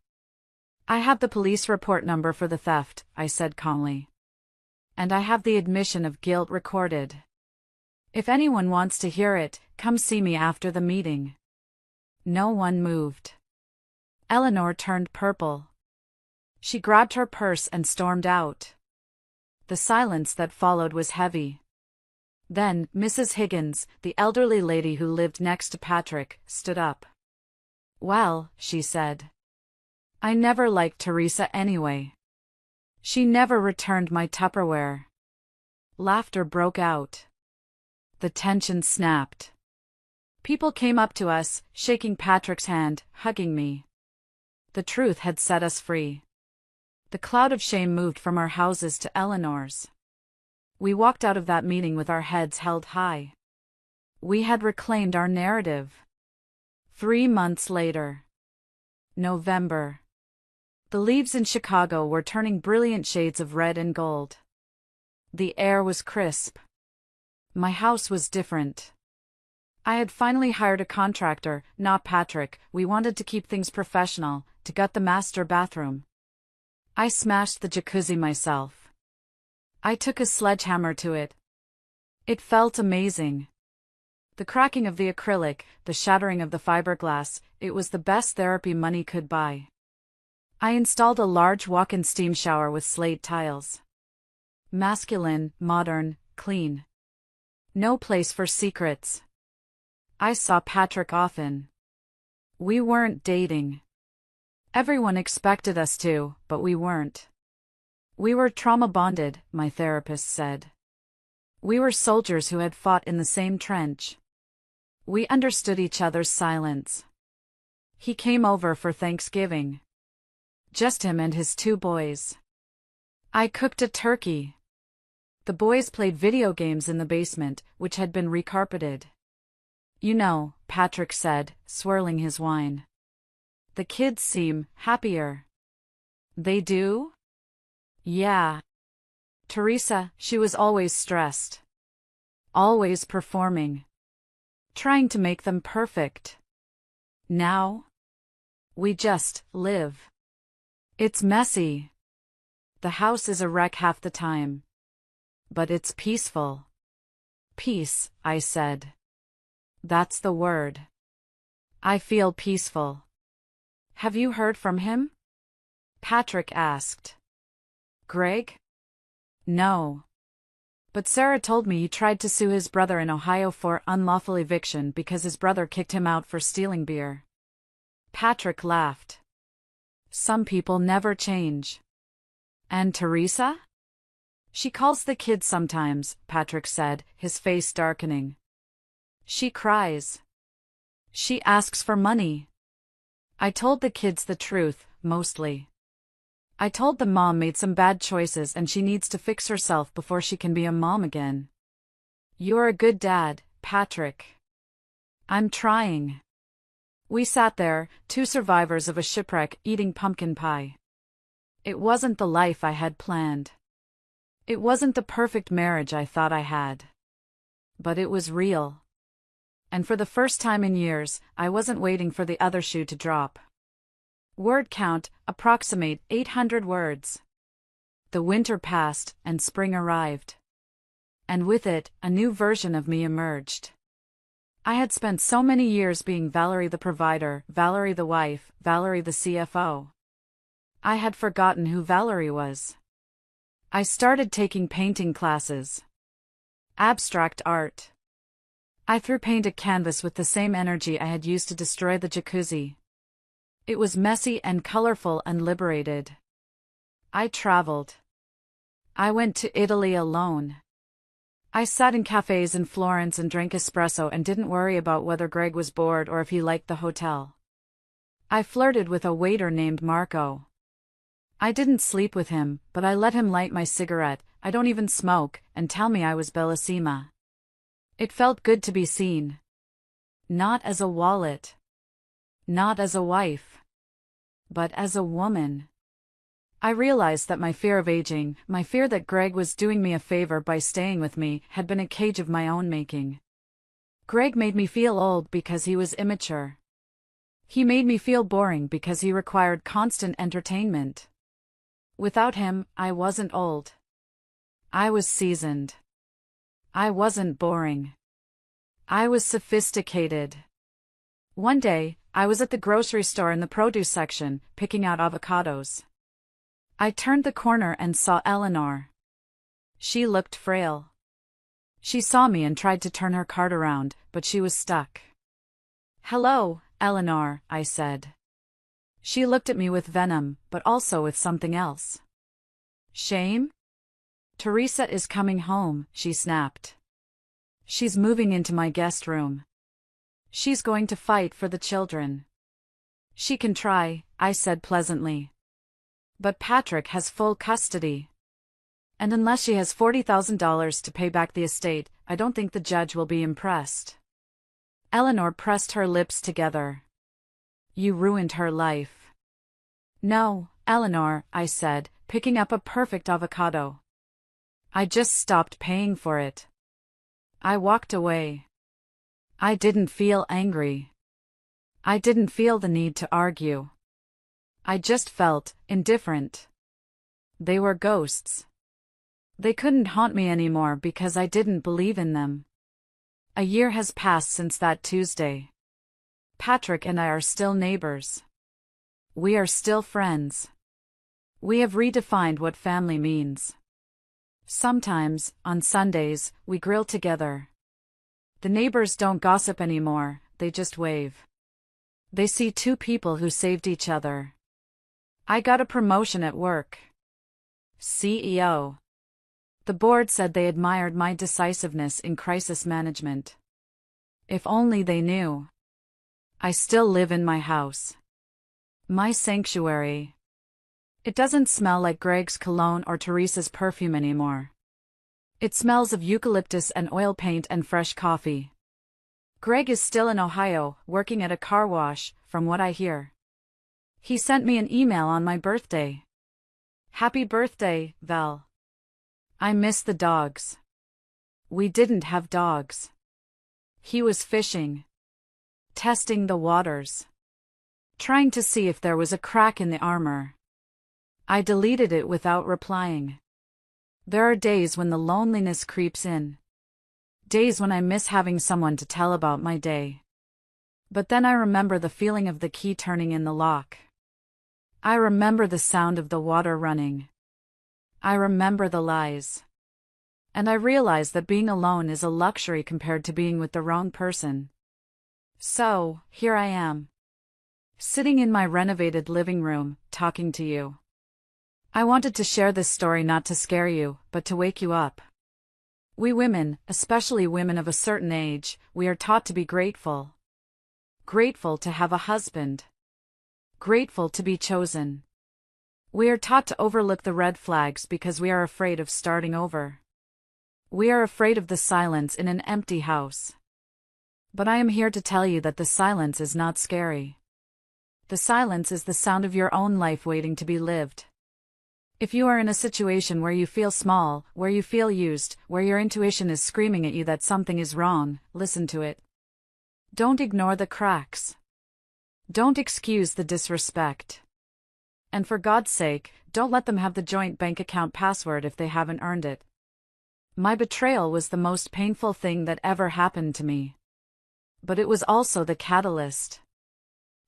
I have the police report number for the theft, I said calmly. And I have the admission of guilt recorded. If anyone wants to hear it, come see me after the meeting. No one moved. Eleanor turned purple. She grabbed her purse and stormed out. The silence that followed was heavy. Then, Mrs. Higgins, the elderly lady who lived next to Patrick, stood up. Well, she said. I never liked Teresa anyway. She never returned my Tupperware. Laughter broke out. The tension snapped. People came up to us, shaking Patrick's hand, hugging me. The truth had set us free. The cloud of shame moved from our houses to Eleanor's. We walked out of that meeting with our heads held high. We had reclaimed our narrative. 3 months later. November. The leaves in Chicago were turning brilliant shades of red and gold. The air was crisp. My house was different. I had finally hired a contractor, not Patrick. We wanted to keep things professional, to gut the master bathroom. I smashed the jacuzzi myself. I took a sledgehammer to it. It felt amazing. The cracking of the acrylic, the shattering of the fiberglass, it was the best therapy money could buy. I installed a large walk-in steam shower with slate tiles. Masculine, modern, clean. No place for secrets. I saw Patrick often. We weren't dating. Everyone expected us to, but we weren't. We were trauma-bonded, my therapist said. We were soldiers who had fought in the same trench. We understood each other's silence. He came over for Thanksgiving. Just him and his 2 boys. I cooked a turkey. The boys played video games in the basement, which had been recarpeted. You know, Patrick said, swirling his wine. The kids seem happier. They do? Yeah. Teresa, she was always stressed. Always performing. Trying to make them perfect. Now? We just live. It's messy. The house is a wreck half the time. But it's peaceful. Peace, I said. That's the word. I feel peaceful. Have you heard from him? Patrick asked. Greg? No. But Sarah told me he tried to sue his brother in Ohio for unlawful eviction because his brother kicked him out for stealing beer. Patrick laughed. Some people never change. And Teresa? She calls the kids sometimes, Patrick said, his face darkening. She cries. She asks for money. I told the kids the truth, mostly. I told them Mom made some bad choices and she needs to fix herself before she can be a mom again. You're a good dad, Patrick. I'm trying. We sat there, 2 survivors of a shipwreck, eating pumpkin pie. It wasn't the life I had planned. It wasn't the perfect marriage I thought I had. But it was real. And for the first time in years, I wasn't waiting for the other shoe to drop. Word count, approximate 800 words. The winter passed, and spring arrived. And with it, a new version of me emerged. I had spent so many years being Valerie the provider, Valerie the wife, Valerie the CFO. I had forgotten who Valerie was. I started taking painting classes. Abstract art. I threw paint at canvas with the same energy I had used to destroy the jacuzzi. It was messy and colorful and liberated. I traveled. I went to Italy alone. I sat in cafes in Florence and drank espresso and didn't worry about whether Greg was bored or if he liked the hotel. I flirted with a waiter named Marco. I didn't sleep with him, but I let him light my cigarette, I don't even smoke, and tell me I was bellissima. It felt good to be seen. Not as a wallet. Not as a wife. But as a woman. I realized that my fear of aging, my fear that Greg was doing me a favor by staying with me, had been a cage of my own making. Greg made me feel old because he was immature. He made me feel boring because he required constant entertainment. Without him, I wasn't old. I was seasoned. I wasn't boring. I was sophisticated. One day, I was at the grocery store in the produce section, picking out avocados. I turned the corner and saw Eleanor. She looked frail. She saw me and tried to turn her cart around, but she was stuck. "Hello, Eleanor," I said. She looked at me with venom, but also with something else. "Shame? Teresa is coming home," she snapped. "She's moving into my guest room. She's going to fight for the children." "She can try," I said pleasantly. "But Patrick has full custody. And unless she has $40,000 to pay back the estate, I don't think the judge will be impressed." Eleanor pressed her lips together. "You ruined her life." "No, Eleanor," I said, picking up a perfect avocado. "I just stopped paying for it." I walked away. I didn't feel angry. I didn't feel the need to argue. I just felt indifferent. They were ghosts. They couldn't haunt me anymore because I didn't believe in them. A year has passed since that Tuesday. Patrick and I are still neighbors. We are still friends. We have redefined what family means. Sometimes, on Sundays, we grill together. The neighbors don't gossip anymore, they just wave. They see two people who saved each other. I got a promotion at work. CEO. The board said they admired my decisiveness in crisis management. If only they knew. I still live in my house. My sanctuary. It doesn't smell like Greg's cologne or Teresa's perfume anymore. It smells of eucalyptus and oil paint and fresh coffee. Greg is still in Ohio, working at a car wash, from what I hear. He sent me an email on my birthday. "Happy birthday, Val. I miss the dogs." We didn't have dogs. He was fishing. Testing the waters. Trying to see if there was a crack in the armor. I deleted it without replying. There are days when the loneliness creeps in. Days when I miss having someone to tell about my day. But then I remember the feeling of the key turning in the lock. I remember the sound of the water running. I remember the lies. And I realize that being alone is a luxury compared to being with the wrong person. So, here I am. Sitting in my renovated living room, talking to you. I wanted to share this story not to scare you, but to wake you up. We women, especially women of a certain age, we are taught to be grateful. Grateful to have a husband. Grateful to be chosen. We are taught to overlook the red flags because we are afraid of starting over. We are afraid of the silence in an empty house. But I am here to tell you that the silence is not scary. The silence is the sound of your own life waiting to be lived. If you are in a situation where you feel small, where you feel used, where your intuition is screaming at you that something is wrong, listen to it. Don't ignore the cracks. Don't excuse the disrespect. And for God's sake, don't let them have the joint bank account password if they haven't earned it. My betrayal was the most painful thing that ever happened to me. But it was also the catalyst.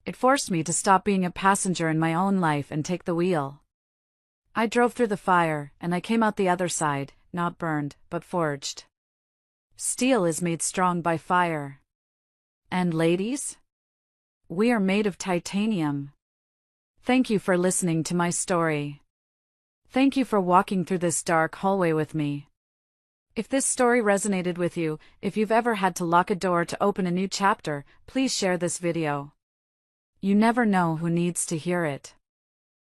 It forced me to stop being a passenger in my own life and take the wheel. I drove through the fire, and I came out the other side, not burned, but forged. Steel is made strong by fire. And ladies? We are made of titanium. Thank you for listening to my story. Thank you for walking through this dark hallway with me. If this story resonated with you, if you've ever had to lock a door to open a new chapter, please share this video. You never know who needs to hear it.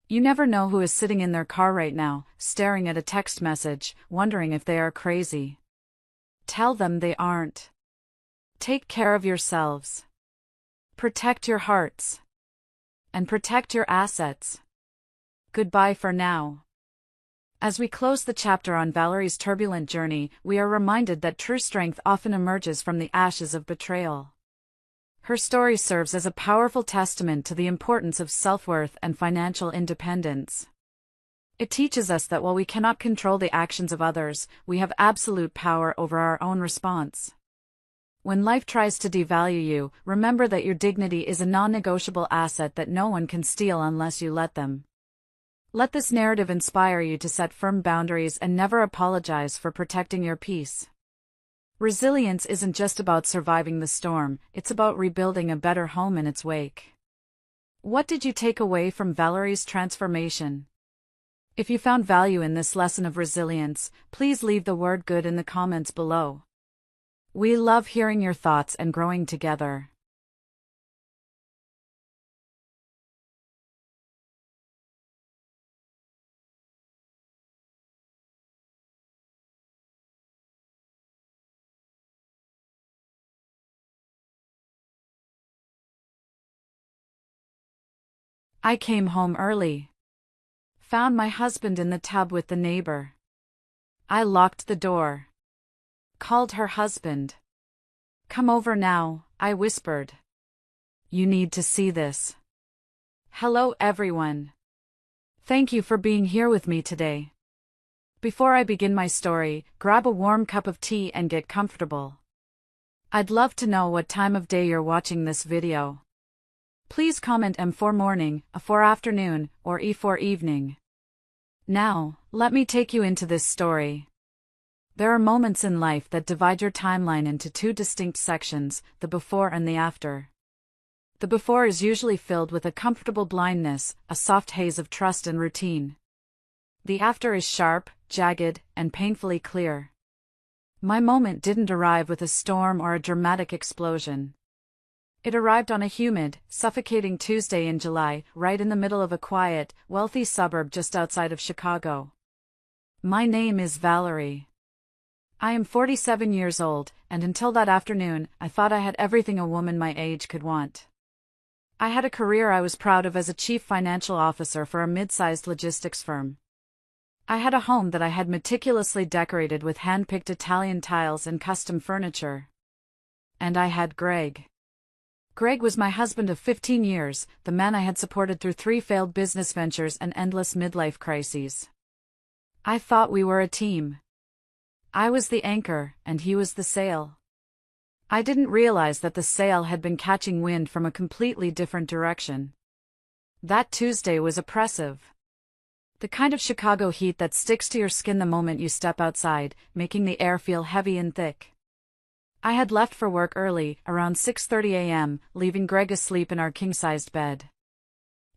You never know who is sitting in their car right now, staring at a text message, wondering if they are crazy. Tell them they aren't. Take care of yourselves. Protect your hearts. And protect your assets. Goodbye for now. As we close the chapter on Valerie's turbulent journey, we are reminded that true strength often emerges from the ashes of betrayal. Her story serves as a powerful testament to the importance of self-worth and financial independence. It teaches us that while we cannot control the actions of others, we have absolute power over our own response. When life tries to devalue you, remember that your dignity is a non-negotiable asset that no one can steal unless you let them. Let this narrative inspire you to set firm boundaries and never apologize for protecting your peace. Resilience isn't just about surviving the storm, it's about rebuilding a better home in its wake. What did you take away from Valerie's transformation? If you found value in this lesson of resilience, please leave the word good in the comments below. We love hearing your thoughts and growing together. I came home early. Found my husband in the tub with the neighbor. I locked the door. Called her husband. Come over now, I whispered. You need to see this. Hello everyone. Thank you for being here with me today. Before I begin my story, grab a warm cup of tea and get comfortable. I'd love to know what time of day you're watching this video. Please comment M for morning, A for afternoon, or E for evening. Now, let me take you into this story. There are moments in life that divide your timeline into two distinct sections, the before and the after. The before is usually filled with a comfortable blindness, a soft haze of trust and routine. The after is sharp, jagged, and painfully clear. My moment didn't arrive with a storm or a dramatic explosion. It arrived on a humid, suffocating Tuesday in July, right in the middle of a quiet, wealthy suburb just outside of Chicago. My name is Valerie. I am 47 years old, and until that afternoon, I thought I had everything a woman my age could want. I had a career I was proud of as a chief financial officer for a mid-sized logistics firm. I had a home that I had meticulously decorated with hand-picked Italian tiles and custom furniture. And I had Greg. Greg was my husband of 15 years, the man I had supported through 3 failed business ventures and endless midlife crises. I thought we were a team. I was the anchor, and he was the sail. I didn't realize that the sail had been catching wind from a completely different direction. That Tuesday was oppressive. The kind of Chicago heat that sticks to your skin the moment you step outside, making the air feel heavy and thick. I had left for work early, around 6:30 a.m., leaving Greg asleep in our king-sized bed.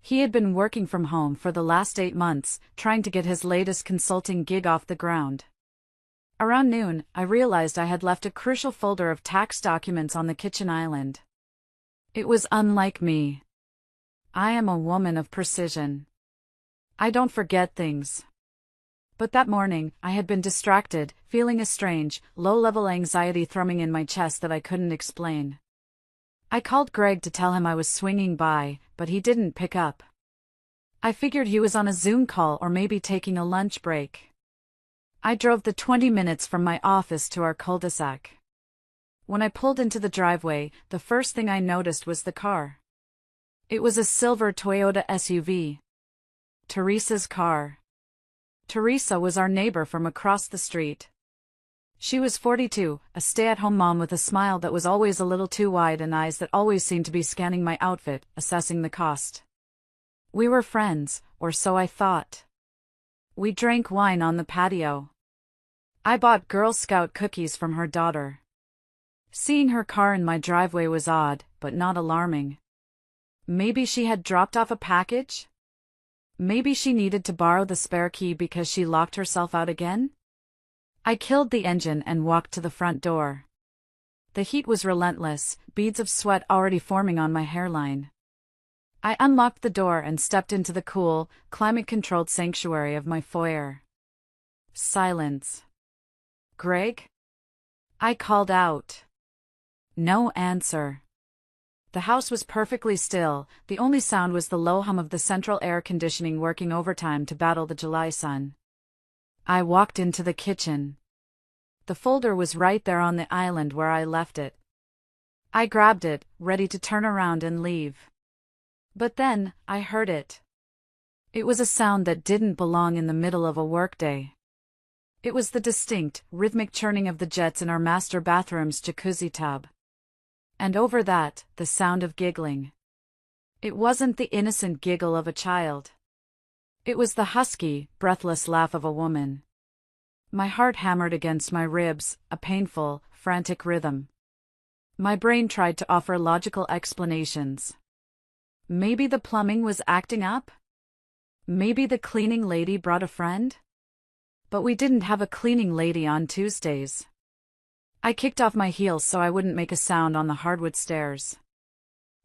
He had been working from home for the last 8 months, trying to get his latest consulting gig off the ground. Around noon, I realized I had left a crucial folder of tax documents on the kitchen island. It was unlike me. I am a woman of precision. I don't forget things. But that morning, I had been distracted, feeling a strange, low-level anxiety thrumming in my chest that I couldn't explain. I called Greg to tell him I was swinging by, but he didn't pick up. I figured he was on a Zoom call or maybe taking a lunch break. I drove the 20 minutes from my office to our cul-de-sac. When I pulled into the driveway, the first thing I noticed was the car. It was a silver Toyota SUV. Teresa's car. Teresa was our neighbor from across the street. She was 42, a stay-at-home mom with a smile that was always a little too wide and eyes that always seemed to be scanning my outfit, assessing the cost. We were friends, or so I thought. We drank wine on the patio. I bought Girl Scout cookies from her daughter. Seeing her car in my driveway was odd, but not alarming. Maybe she had dropped off a package? Maybe she needed to borrow the spare key because she locked herself out again? I killed the engine and walked to the front door. The heat was relentless, beads of sweat already forming on my hairline. I unlocked the door and stepped into the cool, climate-controlled sanctuary of my foyer. Silence. "Greg?" I called out. No answer. The house was perfectly still, the only sound was the low hum of the central air conditioning working overtime to battle the July sun. I walked into the kitchen. The folder was right there on the island where I left it. I grabbed it, ready to turn around and leave. But then, I heard it. It was a sound that didn't belong in the middle of a workday. It was the distinct, rhythmic churning of the jets in our master bathroom's jacuzzi tub. And over that, the sound of giggling. It wasn't the innocent giggle of a child. It was the husky, breathless laugh of a woman. My heart hammered against my ribs, a painful, frantic rhythm. My brain tried to offer logical explanations. Maybe the plumbing was acting up? Maybe the cleaning lady brought a friend? But we didn't have a cleaning lady on Tuesdays. I kicked off my heels so I wouldn't make a sound on the hardwood stairs.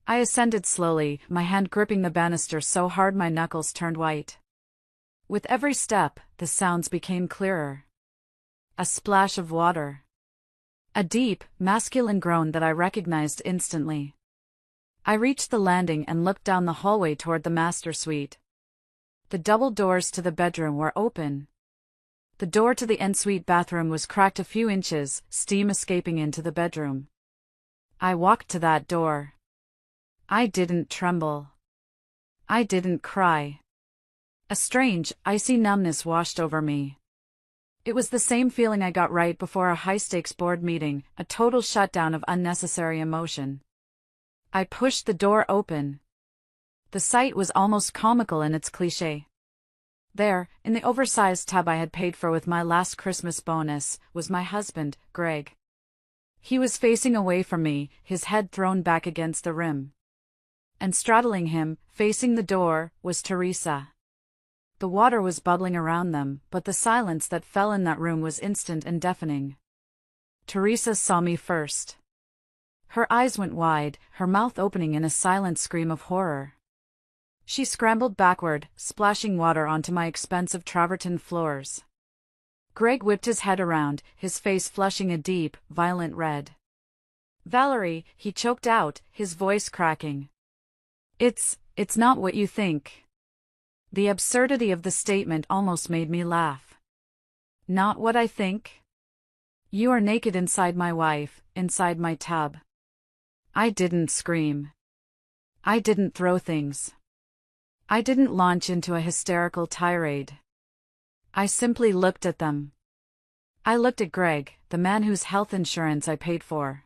I ascended slowly, my hand gripping the banister so hard my knuckles turned white. With every step, the sounds became clearer. A splash of water. A deep, masculine groan that I recognized instantly. I reached the landing and looked down the hallway toward the master suite. The double doors to the bedroom were open. The door to the ensuite bathroom was cracked a few inches, steam escaping into the bedroom. I walked to that door. I didn't tremble. I didn't cry. A strange, icy numbness washed over me. It was the same feeling I got right before a high-stakes board meeting, a total shutdown of unnecessary emotion. I pushed the door open. The sight was almost comical in its cliché. There, in the oversized tub I had paid for with my last Christmas bonus, was my husband, Greg. He was facing away from me, his head thrown back against the rim. And straddling him, facing the door, was Teresa. The water was bubbling around them, but the silence that fell in that room was instant and deafening. Teresa saw me first. Her eyes went wide, her mouth opening in a silent scream of horror. She scrambled backward, splashing water onto my expensive travertine floors. Greg whipped his head around, his face flushing a deep, violent red. "Valerie," he choked out, his voice cracking. It's not what you think." The absurdity of the statement almost made me laugh. "Not what I think? You are naked inside my wife, inside my tub." I didn't scream. I didn't throw things. I didn't launch into a hysterical tirade. I simply looked at them. I looked at Greg, the man whose health insurance I paid for.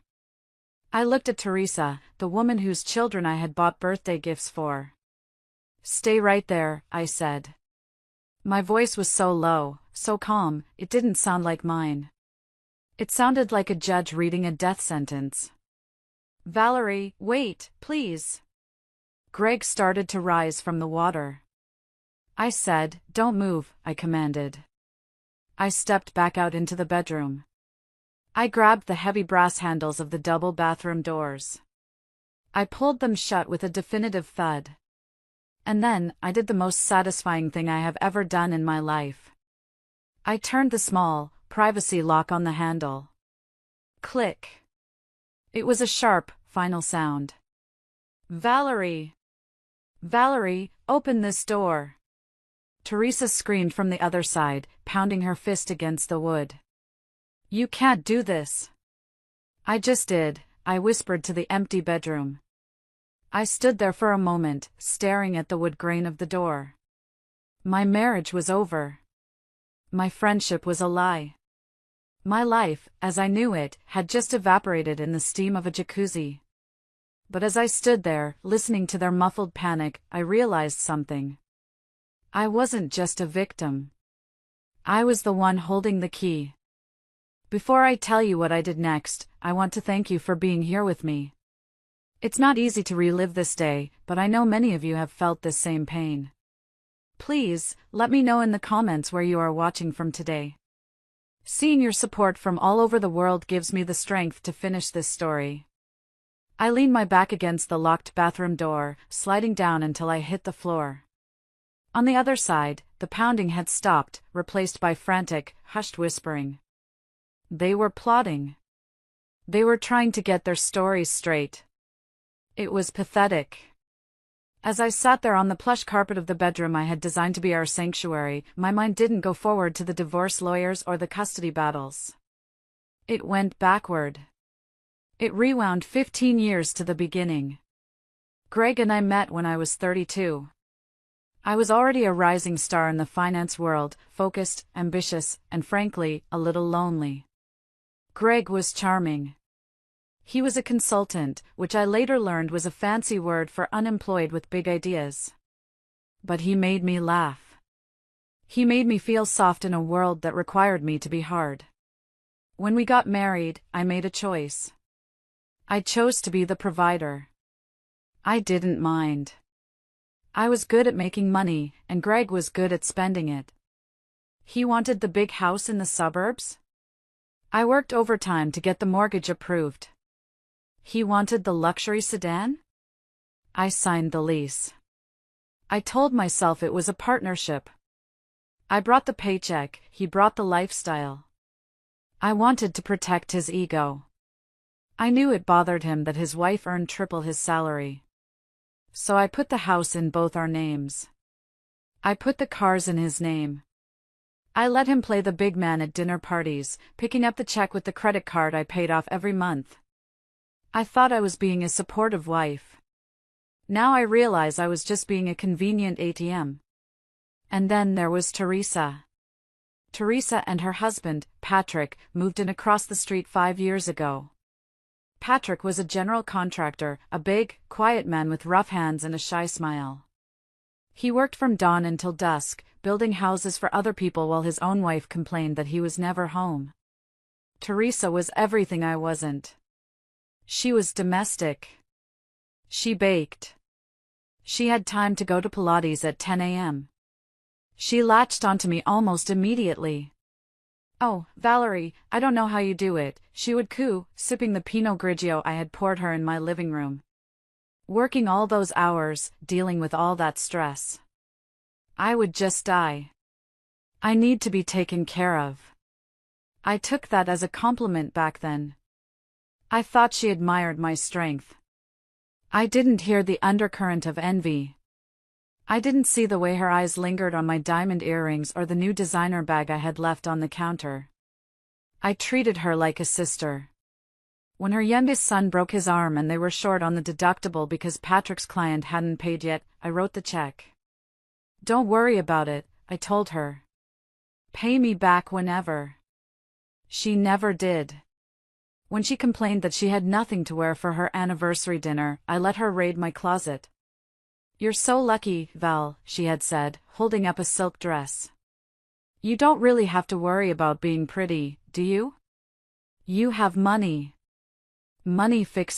I looked at Teresa, the woman whose children I had bought birthday gifts for. "Stay right there," I said. My voice was so low, so calm, it didn't sound like mine. It sounded like a judge reading a death sentence. "Valerie, wait, please." Greg started to rise from the water. I said, "Don't move," I commanded. I stepped back out into the bedroom. I grabbed the heavy brass handles of the double bathroom doors. I pulled them shut with a definitive thud. And then, I did the most satisfying thing I have ever done in my life. I turned the small, privacy lock on the handle. Click. It was a sharp, final sound. "Valerie! Valerie, open this door!" Teresa screamed from the other side, pounding her fist against the wood. "You can't do this." "I just did," I whispered to the empty bedroom. I stood there for a moment, staring at the wood grain of the door. My marriage was over. My friendship was a lie. My life, as I knew it, had just evaporated in the steam of a jacuzzi. But as I stood there, listening to their muffled panic, I realized something. I wasn't just a victim. I was the one holding the key. Before I tell you what I did next, I want to thank you for being here with me. It's not easy to relive this day, but I know many of you have felt this same pain. Please, let me know in the comments where you are watching from today. Seeing your support from all over the world gives me the strength to finish this story. I leaned my back against the locked bathroom door, sliding down until I hit the floor. On the other side, the pounding had stopped, replaced by frantic, hushed whispering. They were plotting. They were trying to get their stories straight. It was pathetic. As I sat there on the plush carpet of the bedroom I had designed to be our sanctuary, my mind didn't go forward to the divorce lawyers or the custody battles. It went backward. It rewound 15 years to the beginning. Greg and I met when I was 32. I was already a rising star in the finance world, focused, ambitious, and frankly, a little lonely. Greg was charming. He was a consultant, which I later learned was a fancy word for unemployed with big ideas. But he made me laugh. He made me feel soft in a world that required me to be hard. When we got married, I made a choice. I chose to be the provider. I didn't mind. I was good at making money, and Greg was good at spending it. He wanted the big house in the suburbs. I worked overtime to get the mortgage approved. He wanted the luxury sedan? I signed the lease. I told myself it was a partnership. I brought the paycheck, he brought the lifestyle. I wanted to protect his ego. I knew it bothered him that his wife earned triple his salary. So I put the house in both our names. I put the cars in his name. I let him play the big man at dinner parties, picking up the check with the credit card I paid off every month. I thought I was being a supportive wife. Now I realize I was just being a convenient ATM. And then there was Teresa. Teresa and her husband, Patrick, moved in across the street 5 years ago. Patrick was a general contractor, a big, quiet man with rough hands and a shy smile. He worked from dawn until dusk, building houses for other people while his own wife complained that he was never home. Teresa was everything I wasn't. She was domestic. She baked. She had time to go to Pilates at 10 a.m. She latched onto me almost immediately. "Oh, Valerie, I don't know how you do it," she would coo, sipping the Pinot Grigio I had poured her in my living room. Working all those hours, dealing with all that stress. I would just die. I need to be taken care of. I took that as a compliment back then. I thought she admired my strength. I didn't hear the undercurrent of envy. I didn't see the way her eyes lingered on my diamond earrings or the new designer bag I had left on the counter. I treated her like a sister. When her youngest son broke his arm and they were short on the deductible because Patrick's client hadn't paid yet, I wrote the check. "Don't worry about it," I told her. "Pay me back whenever." She never did. When she complained that she had nothing to wear for her anniversary dinner, I let her raid my closet. "You're so lucky, Val," she had said, holding up a silk dress. "You don't really have to worry about being pretty, do you? You have money. Money fixes